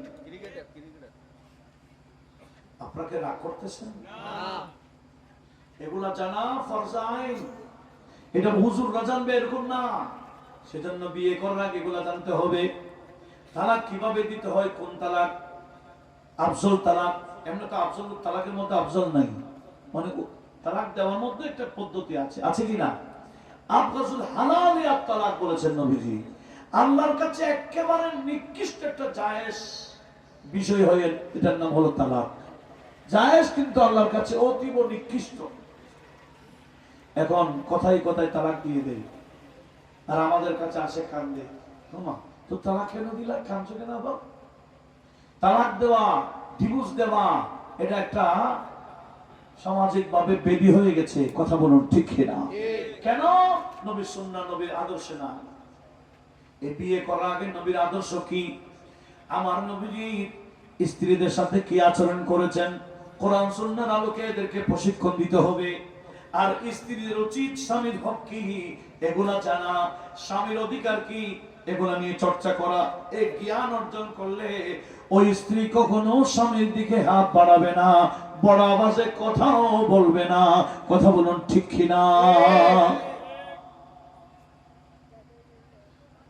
আপনাকে রাগ করতেছেন? এগুলা জানা ফরজ আইন, এটা হুজুররা জানবে এরকম না। সেজন্য বিয়ে করার আগে এগুলা জানতে হবে। তালাক কিভাবে দিতে হয়, কোন তালাক আফজল তালাক, এমনি তো আফজল তালাকের মধ্যে আফজল নাই, মানে তালাক দেওয়ার মধ্যে একটা পদ্ধতি আছে, আছে কি না? আফজল হালালিয়াত তালাক বলেছেন নবীজি। আল্লাহর কাছে একেবারে নিকৃষ্ট একটা জায়েজ বিষয় হয়ে, এটার নাম হলো তালাক। জায়েজ কিন্তু আল্লাহর কাছে অতীব নিকৃষ্ট। এখন কথায় কথায় তালাক দিয়ে দেয়, আর আমাদের কাছে আসে কান্দে, মামা তো তালাক কেন দিলা, কাঁদছো কেন? আবার তালাক দেওয়া, ডিভোর্স দেওয়া, এটা একটা সামাজিক ভাবে বেদি হয়ে গেছে। কথা বলুন ঠিক কিনা? কেন? নবীর সুন্নাহ, নবীর আদর্শ না। এই বিয়ে করার আগে নবীর আদর্শ কি? আমার নবীজি স্ত্রীদের সাথে কি আচরণ করেছেন, কোরআন সুন্নাহর আলোকে এদেরকে প্রশিক্ষণ দিতে হবে। আর স্ত্রীদের উচিত স্বামীর হক কি এগুলা জানা, স্বামীর অধিকার কি এগুলা নিয়ে চর্চা করা। এই জ্ঞান অর্জন করলে ওই স্ত্রী কখনো স্বামীর দিকে হাত বাড়াবে না, বড় আওয়াজে কথাও বলবে না। কথা বলুন ঠিক কিনা?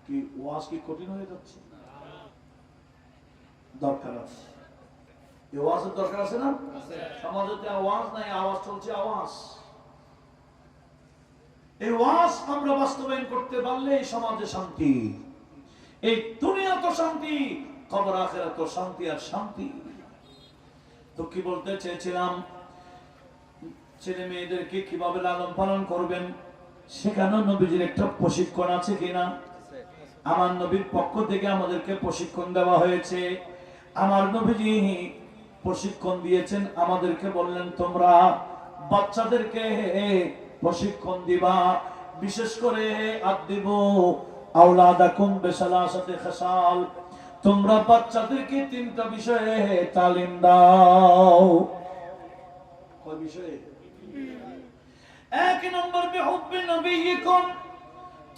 কি ওয়াজ কি কঠিন হয়ে যাচ্ছে? দরকার আছে, এই ওয়াজের দরকার আছে না? সমাজে আওয়াজ নাই, আওয়াজ চলছে আওয়াজ। এই ওয়াজ আমরা বাস্তবায়ন করতে পারলে এই সমাজে শান্তি, এই দুনিয়া তো শান্তি, কবর আখিরাত তো শান্তি আর শান্তি। তো কি বলতে চেয়েছিলাম, ছেলে মেয়েদেরকে কিভাবে লালন পালন করবেন সেখানে নবীজির একটা প্রশিক্ষণ আছে কিনা? আমার নবীর পক্ষ থেকে আমাদেরকে প্রশিক্ষণ দেওয়া হয়েছে। আমার নবীজি প্রশিক্ষণ দিয়েছেন, আমাদেরকে বললেন তোমরা বাচ্চাদেরকে প্রশিক্ষণ দিবা, বিশেষ করে আদিবু আওলাদাকুম বিসালাসাতি খিসাল, তোমরা বাচ্চাদেরকে তিনটা বিষয়ে তালিম দাও। কয় বিষয়ে? এক নম্বর বিহুব্বি নবিয়িকুম,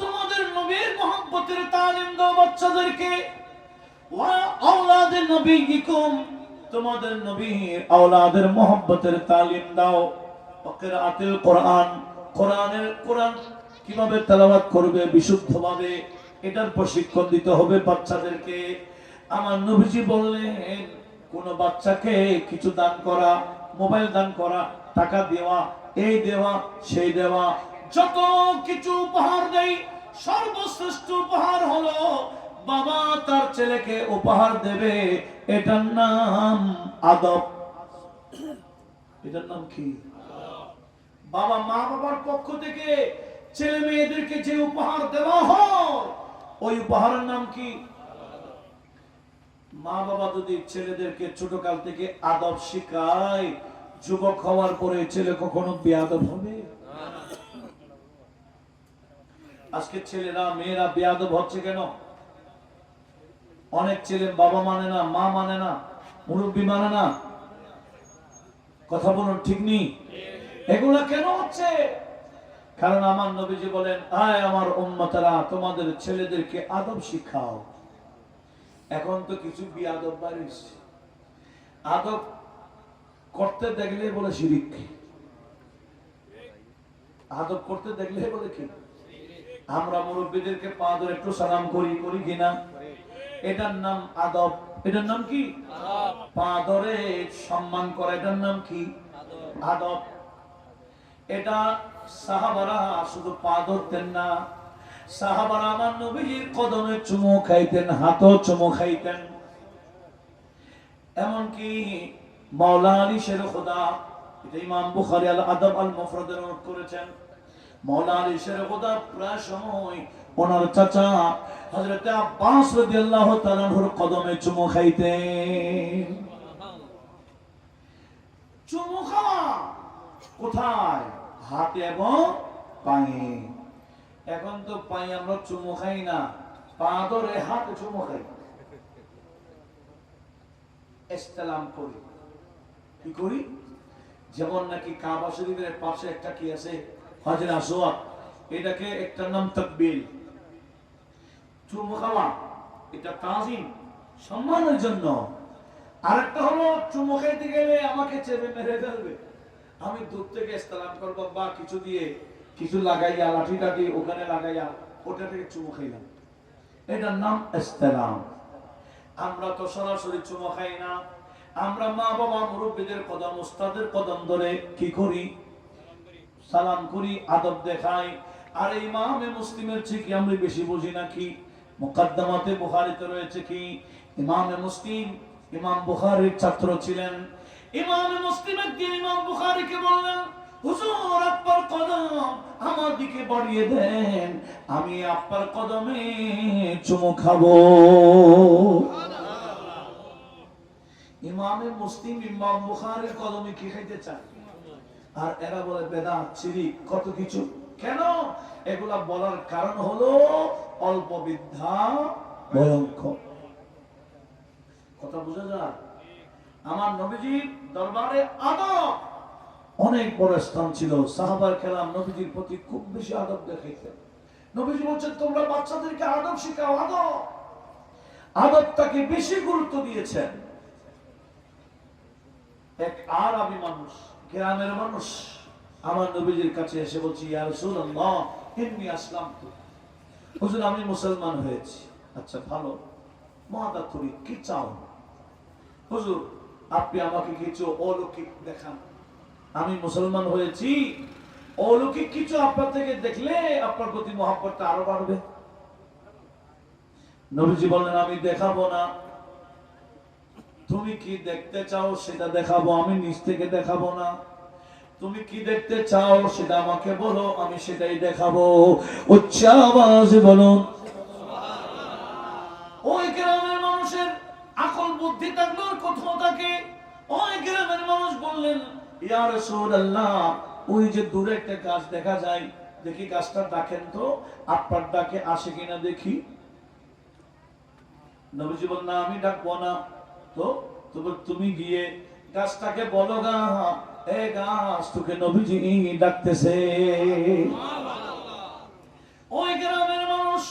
তোমাদের নবীর মহব্বতের তালিম দাও বাচ্চাদেরকে। ওয়া আওলাদে নবিয়িকুম, তোমাদের নবীর আওলাদের মহব্বতের তালিম দাও। কিরাআতুল কোরআন, কোরআন কিভাবে তেলাওয়াত করবে বিশুদ্ধভাবে, এটার প্রশিক্ষণ দিতে হবে বাচ্চাদেরকে। আমার নবীজি বললেন কোন বাচ্চাকে কিছু দান করা, মোবাইল দান করা, টাকা দেওয়া, এই দেওয়া সেই দেওয়া, যত কিছু উপহার দেই সর্বশ্রেষ্ঠ উপহার হলো বাবা তার ছেলেকে উপহার দেবে। এটার নাম আদব। এটার নাম কি? বাবা মা বাবার পক্ষ থেকে ছেলে মেয়েদেরকে যে উপহার দেওয়া হয় ওই উপহারের নাম কি? মা বাবা যদি ছেলেদেরকে ছোটকাল থেকে আদব শিখায়, যুবক হওয়ার পরে ছেলে কখনো বেয়াদব হবে? আজকে ছেলেরা মেয়েরা বেয়াদব হচ্ছে কেন? অনেক ছেলে বাবা মানে না, মা মানে না, মুরব্বী মানে না। কথা বলুন ঠিক নেই? এগুলা কেন হচ্ছে? কারণ আমার নবীজি বলেন, আয় আমার উম্মতেরা তোমাদের ছেলেদেরকে আদব শিখাও। এখন তো কিছু বেয়াদব বাড়িছে, আদব করতে দেখলে বলে শিরিক, আদব করতে দেখলে বলে কি? আমরা মুরব্বীদেরকে পা ধরে একটু সালাম করি, করি কিনা? এটার নাম আদব। এটার নাম কি? পা ধরে সম্মান করা, এটার নাম কি? আদব। এটা সাহাবারা শুধু পা ধরতেন না, সাহাবারা আমার নবীর কদমে চুমু খাইতেন, হাতও চুমু খাইতেন। এমনকি মাওলা আলী শের খোদা, এটা ইমাম বুখারী আল আদব আল মুফরাদে নোট করেছেন, মাওলা আলী শের খোদা প্রায় সময় ওনার চাচা হযরত আব্বাস রাদিয়াল্লাহু তাআলা আনহুর কদমে চুমু খাইতেন। চুমু খাওয়া কোথায়? হাতে এবং পায়ে। এখন তো পায়ে আমরা চুমু খাই না, পা ধরে হাতে চুমু খাই, ইসলাম করি। কি করি? যেমন নাকি কাবা শরীফের পাশে একটা কি আছে, হাজরে আসওয়াদ, এটাকে একটা নাম তাকবীর। চুমু খাওয়া এটা তাজিম, সম্মানের জন্য। আরেকটা হলো চুমু খাইতে গেলে আমাকে চেপে মেরে ফেলবে, আমি দূর থেকে ইসলাম করবো বা কিছু দিয়ে কিছু লাগাইয়া লাঠি টাঠি ওখানে লাগাইয়া ওটা থেকে চুমু খাইলাম, এটার নাম ইসলাম। আমরা তো সরাসরি চুমু খাই না, আমরা মা বাবা মুরব্বীদের কদম উস্তাদের কদম ধরে কি করি, সালাম করি, আদব দেখাই। আর ইমামে মুসলিমের চেয়ে কি আমরা বেশি বুঝি নাকি? মুকদ্দমাতে বুখারীতে রয়েছে কি ইমামে মুসলিম ইমাম বুখারীর ছাত্র ছিলেন। ইমামে মুসলিম একদিন ইমাম বুখারীকে বললেন, হুজুর আপনার কদম আমার দিকে বাড়িয়ে দেন, আমি আপনার কদমে চুমু খাবো। ইমামে মুসলিম ইমাম বুখারীর কদমে কি খাইতে চায়? আর এরা বলে বেদাত শিরক কত কিছু। কেন? এগুলা বলার কারণ হলো অল্প বিদ্যা ভয়ঙ্কর। কথা বুঝা যায়? আমার নবীজির দরবারে আদব অনেক বড় স্থান ছিল। সাহাবায়ে কেরাম নবীজির প্রতি খুব বেশি আদব দেখাইতেন। নবীজি বলছেন তোমরা বাচ্চাদেরকে আদব শেখাও, আদব। আদবটাকে বেশি গুরুত্ব দিয়েছেন। এক আরবি মানুষ, গ্রামের মানুষ আমার নবীজির কাছে এসে বলছি, ইয়া রাসূলুল্লাহ ইন্নী আসলামতু, হুজুর আমি মুসলমান হয়েছি। আচ্ছা ভালো, মাদা তুরি কি চাও? হুজুর আপনি আমাকে কিছু অলৌকিক দেখান, আমি মুসলমান হয়েছি, অলৌকিক কিছু আপনার থেকে দেখলে আপনার প্রতি মহব্বতটা আরো বাড়বে। নবীজি বললেন আমি দেখাবো না, তুমি কি দেখতে চাও সেটা দেখাবো, আমি নিজ থেকে দেখাবো না। তুমি কি দেখতে চাও সেটা আমাকে বলো, আমি সেটাই দেখাবো। উচ্চ আওয়াজে বলুন সুবহানাল্লাহ। ওই গ্রামের মানুষের আকল বুদ্ধি থাকলো কোথাও থাকে। ওই গ্রামের মানুষ বললেন, ইয়া রাসূলুল্লাহ ওই যে দূরে একটা গাছ দেখা যায়, দেখি গাছটা ডাকেন তো, আপনার ডাকে আসে কিনা দেখি। নবীজি বললেন আমি ডাকবো না। তো তুমি গিয়ে গাছটাকে বলো, গা এ গাছ তোকে নবীজি ডাকতেছে। ওই গ্রামের মানুষ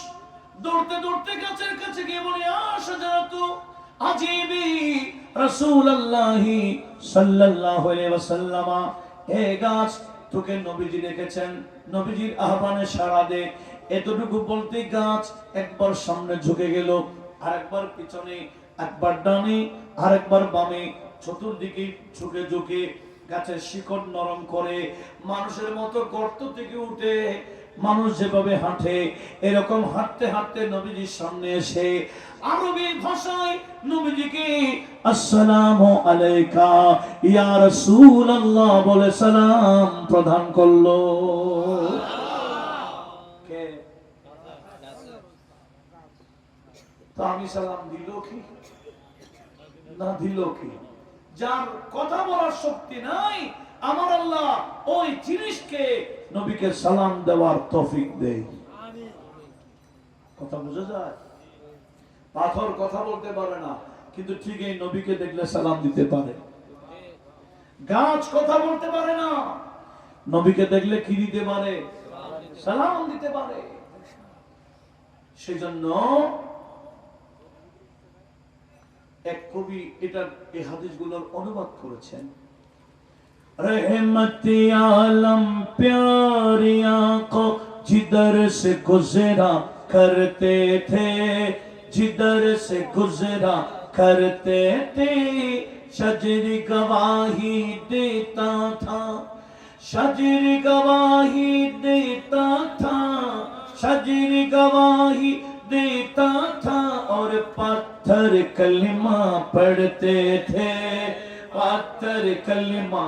দৌড়তে দৌড়তে গাছের কাছে গিয়ে বলে, আশজারাতু আজিবি রাসূলুল্লাহি সাল্লাল্লাহু আলাইহি ওয়াসাল্লাম, এ গাছ তোকে নবীজি ডেকেছেন, নবীজির আহ্বানে সাড়া দে। এতটুকু বলতে গাছ একবার সামনে ঝুঁকে গেল, আরেকবার পিছনে, একবার ডানে আরেকবার বামে, চতুর্দিকে ঝুঁকে ঝুঁকে গাছের শিকড় নরম করে মানুষের মতো গর্ত থেকে উঠে মানুষ যেভাবে হাঁটে এরকম হাঁটতে হাঁটতে নবীজির সামনে এসে আরবি ভাষায় নবীজিকে আসসালামু আলাইকা ইয়া রাসূলুল্লাহ বলে সালাম প্রদান করলো। কে? তো আমি সালাম দিল কি না দিল কি? যার কথা বলার শক্তি নাই আমার আল্লাহ ওই জিনিসকে নবীকে সালাম দেওয়ার তৌফিক দেয়। কথা বুঝা যায়? পাথর কথা বলতে পারে না, কিন্তু ঠিক এই নবীকে দেখলে সালাম দিতে পারে। গাছ কথা বলতে পারে না, নবীকে দেখলে কি দিতে পারে? সালাম দিতে পারে। সেজন্য এক কবি এটার এই হাদিসগুলোর অনুবাদ করেছেন। रहमती आलम प्यारी आंखों जिधर से गुजरा करते थे, जिधर से गुजरा करते थे, शजरी गवाही देता था, शजरी गवाही देता था, शजरी गवाही देता था, और पत्थर कलिमा पढ़ते थे, पत्थर कलिमा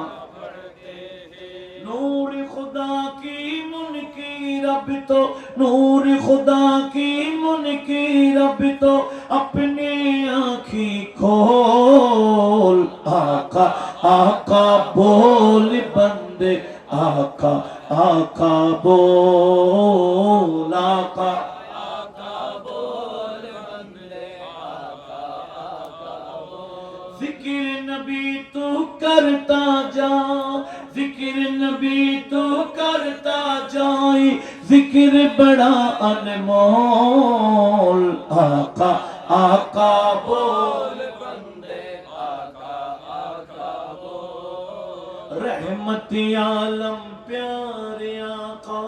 नूर खुदा की मुनकीर अब तो, नूर खुदा की मुनकीर अब तो अपनी आँखी खोल, आका आका बोल बंदे, आका आका बोल, आका आका बोल बंदे, आका आका बोल। जिक्र नबी तू करता जा, जिक्र नबी तो करता जाए, जिक्र बड़ा अनमोल, आका आका बोल बंदे, आका रहमती आलम प्यारे आका,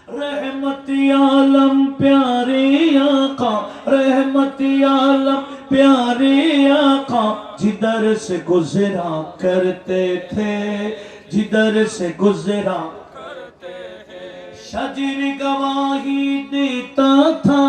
रहमती आलम प्यारे आका, रहमती आलम प्यारे आका, जिधर से गुजरा करते थे, जिधर से गुजरा शजर गवाही देता था,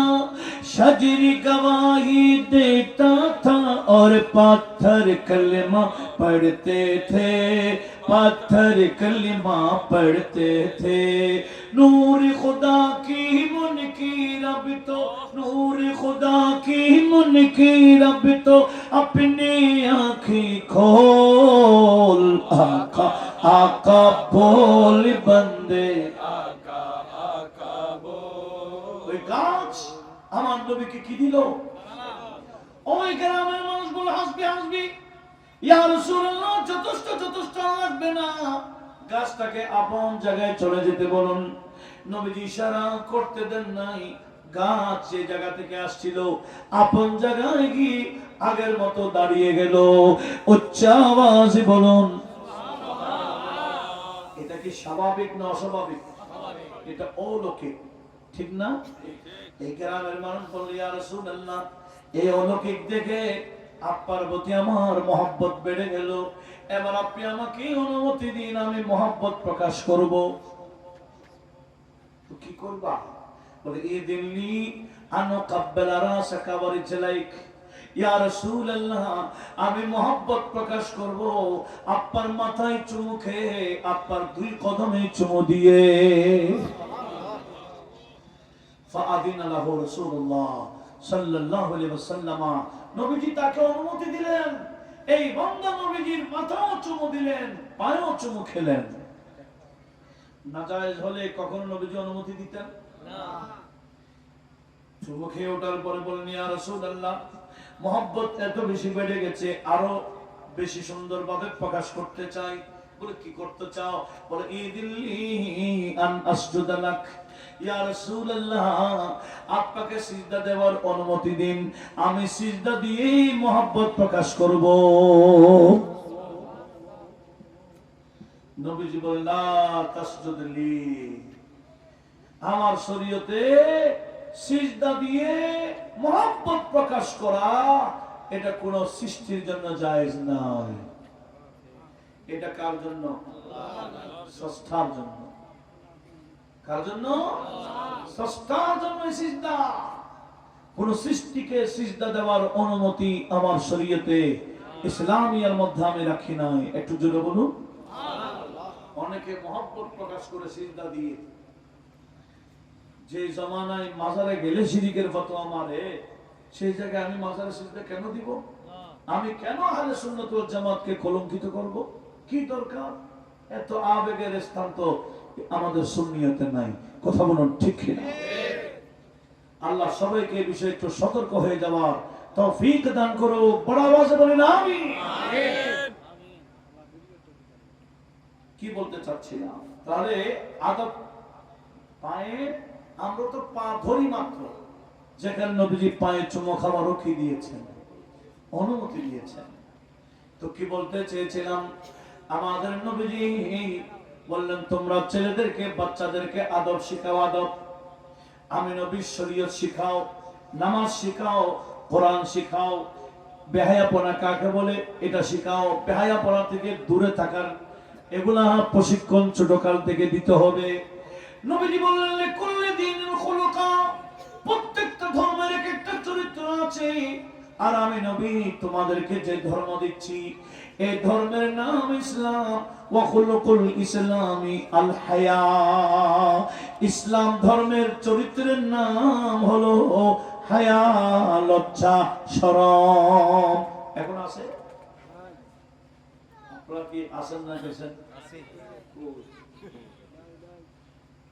शजर गवाही देता था, और पत्थर कलमा पढ़ते थे, पत्थर कलमा पढ़ते थे। नूर खुदा की मुनकीर अब तो, नूर खुदा की मुनकीर अब तो, अपनी आँखें खोल, आका आका बोल बंदे, ওই গাছ আমার নবীকে কি দিল? ওই গ্রামের মানুষগুলো হাসবে হাসবে, ইয়া রাসূলুল্লাহ যথেষ্ট যথেষ্ট লাগবে না, গাছটাকে আপন জায়গায় চলে যেতে বলুন। নবীজি ইশারা করতে দেন নাই, গাছ যে জায়গা থেকে আসছিল আপন জায়গায় গিয়ে আগের মতো দাঁড়িয়ে গেল। উচ্চ আওয়াজে বলুন এটা কি স্বাভাবিক না অস্বাভাবিক? এটা অলৌকিক, ঠিক না? এই গ্রামের মানুষ বলল, ইয়া রাসূলুল্লাহ এই অলৌকিক দেখে আপনার প্রতি আমার মহব্বত বেড়ে গেল, এবার আপনি আমাকে অনুমতি দিন, আমি মহব্বত প্রকাশ করব। তো কি করবা? বলে ইদিনলি আনো কাব্বাল রাসাকা ওয়া রিজলাইক, ইয়া রাসূলুল্লাহ আমি মহব্বত প্রকাশ করব আপনার মাথায় চুমু খেয়ে, আপনার দুই কদমে চুমু দিয়ে। ফাআদিনা লাহু রাসূলুল্লাহ সাল্লাল্লাহু আলাইহি ওয়াসাল্লাম, নবীজি তাকে অনুমতি দিলেন, এই বান্দা নবীজির মাথাও চুমু দিলেন, পায়েও চুমু খেলেন। নাজায়েজ হলে কখনো নবীজি অনুমতি দিতেন না। চুমু খেয়ে ওঠার পরে বলেন, ইয়া রাসূলুল্লাহ মহব্বত এত বেশি বেড়ে গেছে, আরো বেশি সুন্দরভাবে প্রকাশ করতে চাই। বলে কি করতে চাও? বলে ইদিল্লি আন আসজুদা লাক, ইয়া রাসূলুল্লাহ আপনাকে সিজদা দেওয়ার অনুমতি দিন, আমি সিজদা দিয়েই মহব্বত প্রকাশ করব। নবীজি বলেন লা তাসজুদ লি, আমার শরীয়তে সিজদা দিয়ে মহব্বত প্রকাশ করা এটা কোন সৃষ্টির জন্য জায়েজ নয়। এটা কার জন্য? স্রষ্টার জন্য। কার জন্য? স্রষ্টার জন্য সিজদা। কোন সৃষ্টিকে সিজদা দেওয়ার অনুমতি আমার শরীয়তে ইসলামিয়ার মধ্যে আমি রাখি নাই। একটু জোরে বলুন। অনেকে মহব্বত প্রকাশ করে সিজদা দিয়ে, যে জমানায় মাজারে গেলে শিরিকের ফতোয়া মারে, সেই জায়গায় আমি মাজারে সিজদা কেন দিব? আমি কেন আহলে সুন্নাত ওয়াল জামাতকে কলঙ্কিত করব? কি দরকার? এত আবেগের স্থান তো আমাদের সুন্নিয়তে নাই। কথা বলুন ঠিক কিনা? আল্লাহ সবাইকে এই বিষয়ে একটু সতর্ক হয়ে যাওয়ার তৌফিক দান করো। বড় আওয়াজে বলেন আমিন। কি বলতে চাচ্ছিলাম? তাহলে আদব পায়ে, আমরা তো পা ধরি মাত্র, যেখানে নবীজি পায়ে চুমো খাওয়ারও কি দিয়েছেন? অনুমতি দিয়েছেন। তো কি বলতে চেয়েছিলাম? আমাদের নবীজি বললেন তোমরা ছেলেদেরকে বাচ্চাদেরকে আদব শিখাও। আদব আমি নবীর শরীয়ত শিখাও, নামাজ শিখাও, কোরআন শিখাও। বেহায়াপনা কাকে বলে এটা শিখাও। বেহায়াপনা থেকে দূরে থাকার এগুলা প্রশিক্ষণ ছোটকাল থেকে দিতে হবে। নবীজি বললেন লিকুল্লি দীনিন খুলুকা, প্রত্যেকটা ধর্মের এক একটা চরিত্র আছে। আর আমি নবী তোমাদেরকে যে ধর্ম দিচ্ছি এই ধর্মের নাম ইসলাম। ওয়া খুলুকুল ইসলামি আল হায়া, ইসলাম ধর্মের চরিত্রের নাম হলো হায়া, লজ্জা শরম। এখন আছে? আপনারা কি আছেন না গেছেন?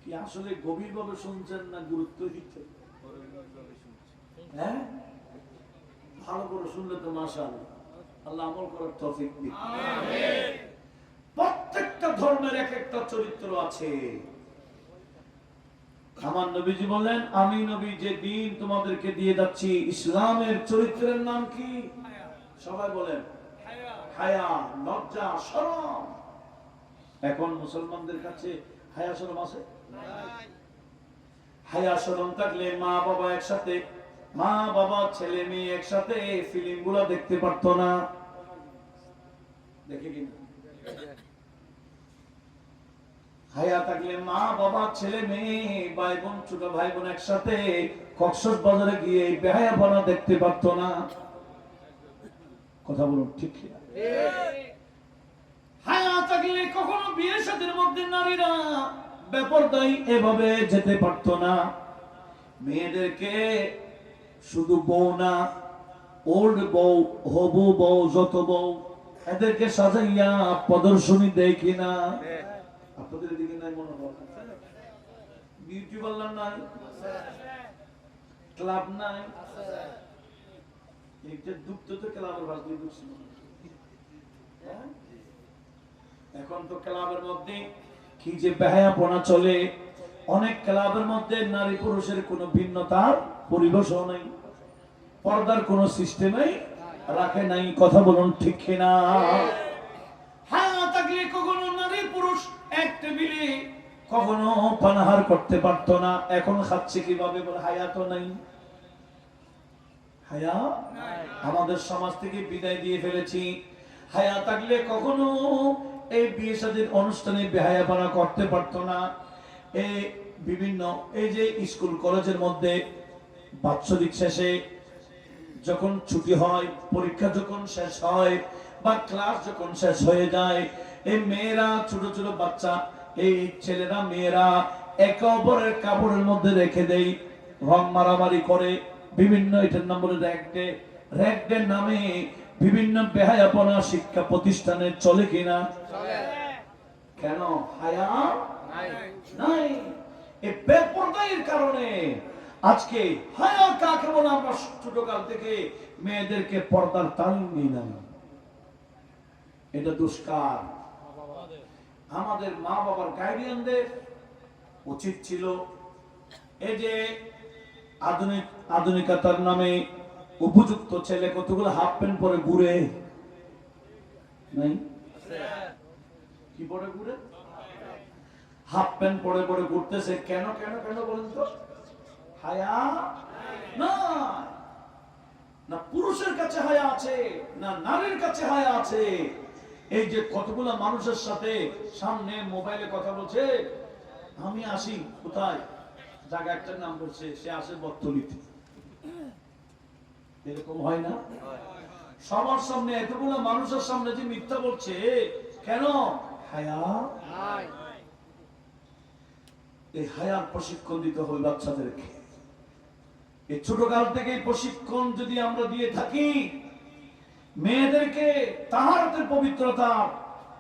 কি আসলে গভীরভাবে শুনছেন না গুরুত্ব দিচ্ছেন? হ্যাঁ, ভালো করে শুনলে তো মাশাআল্লাহ, আল্লাহ আমল করার তৌফিক দিন। আমিন। প্রত্যেকটা ধর্মের এক একটা চরিত্র আছে। আমার নবীজি বলেন আমি নবী যে দিন তোমাদেরকে দিয়ে যাচ্ছি ইসলামের চরিত্রের নাম কি? সবাই বলেন হায়া, লজ্জা, শরম। এখন মুসলমানদের কাছে হায়া শরম আছে? হায়া শরম থাকলে মা বাবা একসাথে, মা বাবা ছেলে মেয়ে একসাথে ফিল্ম গুলা দেখতে পারতো না। দেখে কিনা? হায়া থাকলে মা বাবা ছেলে মেয়ে ভাই বোন ছোট ভাই বোন একসাথে কক্সবাজারে গিয়ে বেহায়াপনা দেখতে পারতো না। কথা বলুন ঠিক কিনা? হায়া থাকলে কখনো বিয়ের সাথের মধ্যে নারীরা বেপরদাই এভাবে যেতে পারতো না। মেয়েদেরকে শুধু বউ না, ওল্ড বউ, হবু বউ, যত বউ এদেরকে সাজাইয়া প্রদর্শনী দেয় কিনা? আপনাদের এদিকে নাই মনে হয়? বিউটি পার্লার নাই, ক্লাব নাই, একটা দুঃখ তো ক্লাবের বাস দিয়ে ঢুকছিল। এখন তো ক্লাবের মধ্যে কি যে বেহায়াপনা চলে। অনেক ক্লাবের মধ্যে নারী পুরুষের কোনো ভিন্নতার পরিবেশও নেই, পর্দার কোনো সিস্টেমই রাখে নাই। কথা বলুন ঠিক কিনা? হ্যাঁ, তাকে কখনো নারী পুরুষ এক টেবিলে কখনো পানাহার করতে পারতো না। এখন খাচ্ছে কিভাবে? বলে হায়া তো নাই। হায়া আমাদের সমাজ থেকে বিদায় দিয়ে ফেলেছি। হায়া থাকলে কখনো এই বিয়ে শাদীর অনুষ্ঠানে বেহায়াপনা করতে পারতো না। এই বিভিন্ন এই যে স্কুল কলেজের মধ্যে বাৎসরিক শেষে যখন ছুটি হয়, পরীক্ষা যখন শেষ হয় বা ক্লাস যখন শেষ হয়ে যায়, এই মেয়েরা ছোট ছোট বাচ্চা, এই ছেলেরা মেয়েরা একে অপরের কাপড়ের মধ্যে রেখে দেয়, রং মারামারি করে, বিভিন্ন এটার নাম বলে র্যাক ডে নামে বিভিন্ন বেহায়াপনা শিক্ষা প্রতিষ্ঠানে চলে কিনা? কেন? হায়া নাই। এই বেপরদাইর কারণে আজকে হায়া কাকে বলে আমরা ছোটকাল থেকে মেয়েদেরকে পর্দার তালিম দিই না। এটা দুষ্কার। আমাদের মা বাবার গার্ডিয়ানদের উচিত ছিল এই যে আধুনিকতার নামে উপযুক্ত ছেলে কতগুলো হাফ প্যান্ট পরে ঘুরে নাই? কি পরে ঘুরে? হাফ প্যান্ট পরে পরে ঘুরতেছে। কেন কেন কেন বলেন তো? হায়া না। না পুরুষের কাছে হায়া আছে, না নারীর কাছে হায়া আছে। এই যে কতগুলো মানুষের সাথে সামনে মোবাইলে কথা বলছে, আমি আসি কোথায়, জায়গা একটা নাম বলছে, সে আসে বত্তলিতে। এরকম হয় না? সবার সামনে এতগুলো মানুষের সামনে যে মিথ্যা বলছে, কেন? হায়া। এই হায়ার প্রশিক্ষণ দিতে হবে বাচ্চাদেরকে। এই ছোটকাল থেকে প্রশিক্ষণ যদি আমরা দিয়ে থাকি, মেয়েদেরকে তাহারাতের পবিত্রতা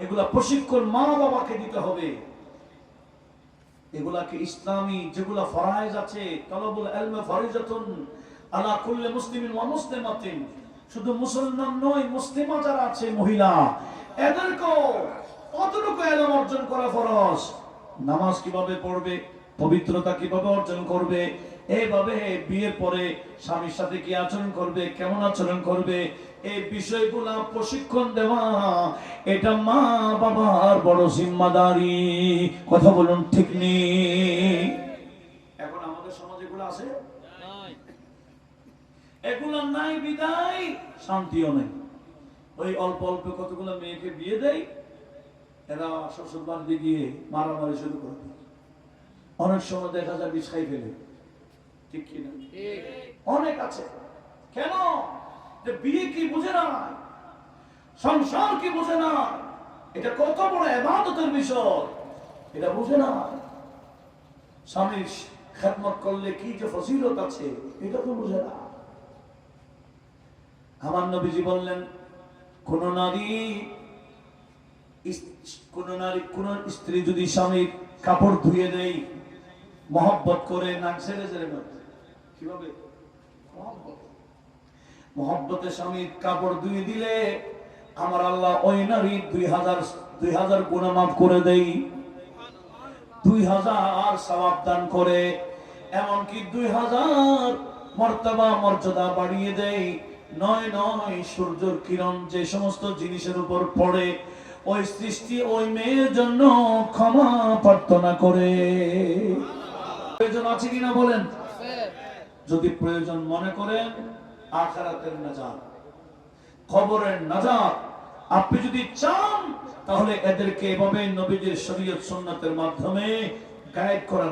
এগুলা প্রশিক্ষণ মা বাবাকে দিতে হবে। এগুলাকে ইসলামী যেগুলা ফরায়েজ আছে, তালাবুল ইলম ফরিজাতুন আলা কুল্লি মুসলিমিন ওয়া মুসলিমাতিন, শুধু মুসলমান নয়, মুসলিমা যারা আছে মহিলা, এদেরকেও কতটুকু ইলম অর্জন করা ফরজ। নামাজ কিভাবে পড়বে, পবিত্রতা কিভাবে অর্জন করবে, এইভাবে বিয়ের পরে স্বামীর সাথে কি আচরণ করবে, কেমন আচরণ করবে, এই বিষয়গুলা প্রশিক্ষণ দেওয়া এটা মা বাবার বড় জিম্মাদারি। কথা বলুন ঠিক নেই? এখন আমাদের সমাজে এগুলো আছে? এগুলো নাই বিদায় শান্তিও নেই। ওই অল্প অল্প কতগুলো মেয়েকে বিয়ে দেয়, এরা শ্বশুর বাড়িতে গিয়ে মারামারি শুরু করে। অনেক সময় দেখা যায় বিষ খাই ফেলে। ঠিক কিনা? অনেক আছে। কেন? বিয়ে কি বুঝে না, সংসার কি বুঝে না, এটা কত বড় ইবাদতের বিষয় এটা বুঝে না। স্বামীর খেদমত করলে কি যে ফজিলত আছে এটা তো বুঝে না। আমার নবীজি বললেন, কোন স্ত্রী যদি স্বামীর কাপড় ধুয়ে দেয় মহব্বত করে, নাক ছেড়ে ছেড়ে কিভাবে মহব্বতে স্বামীর কাপড় ধুয়ে দিলে আমার আল্লাহ ওই নারী 2000 গুনাহ মাফ করে দেই, 2000 সওয়াব দান করে, এমনকি 2000 মর্তবা মর্যাদা বাড়িয়ে দেয়। নয় সূর্যের কিরণ যে সমস্ত জিনিসের উপর পড়ে ওই সৃষ্টি ওই মেয়ের জন্য ক্ষমা প্রার্থনা করে। প্রয়োজন আছে কিনা বলেন? যদি প্রয়োজন মনে করেন আখিরাতের নাজাত, কবরের নাজাত আপনি যদি চান, তাহলে এদেরকে এভাবে নবীজির শরীয়ত সুন্নাতের মাধ্যমে গায়েব করা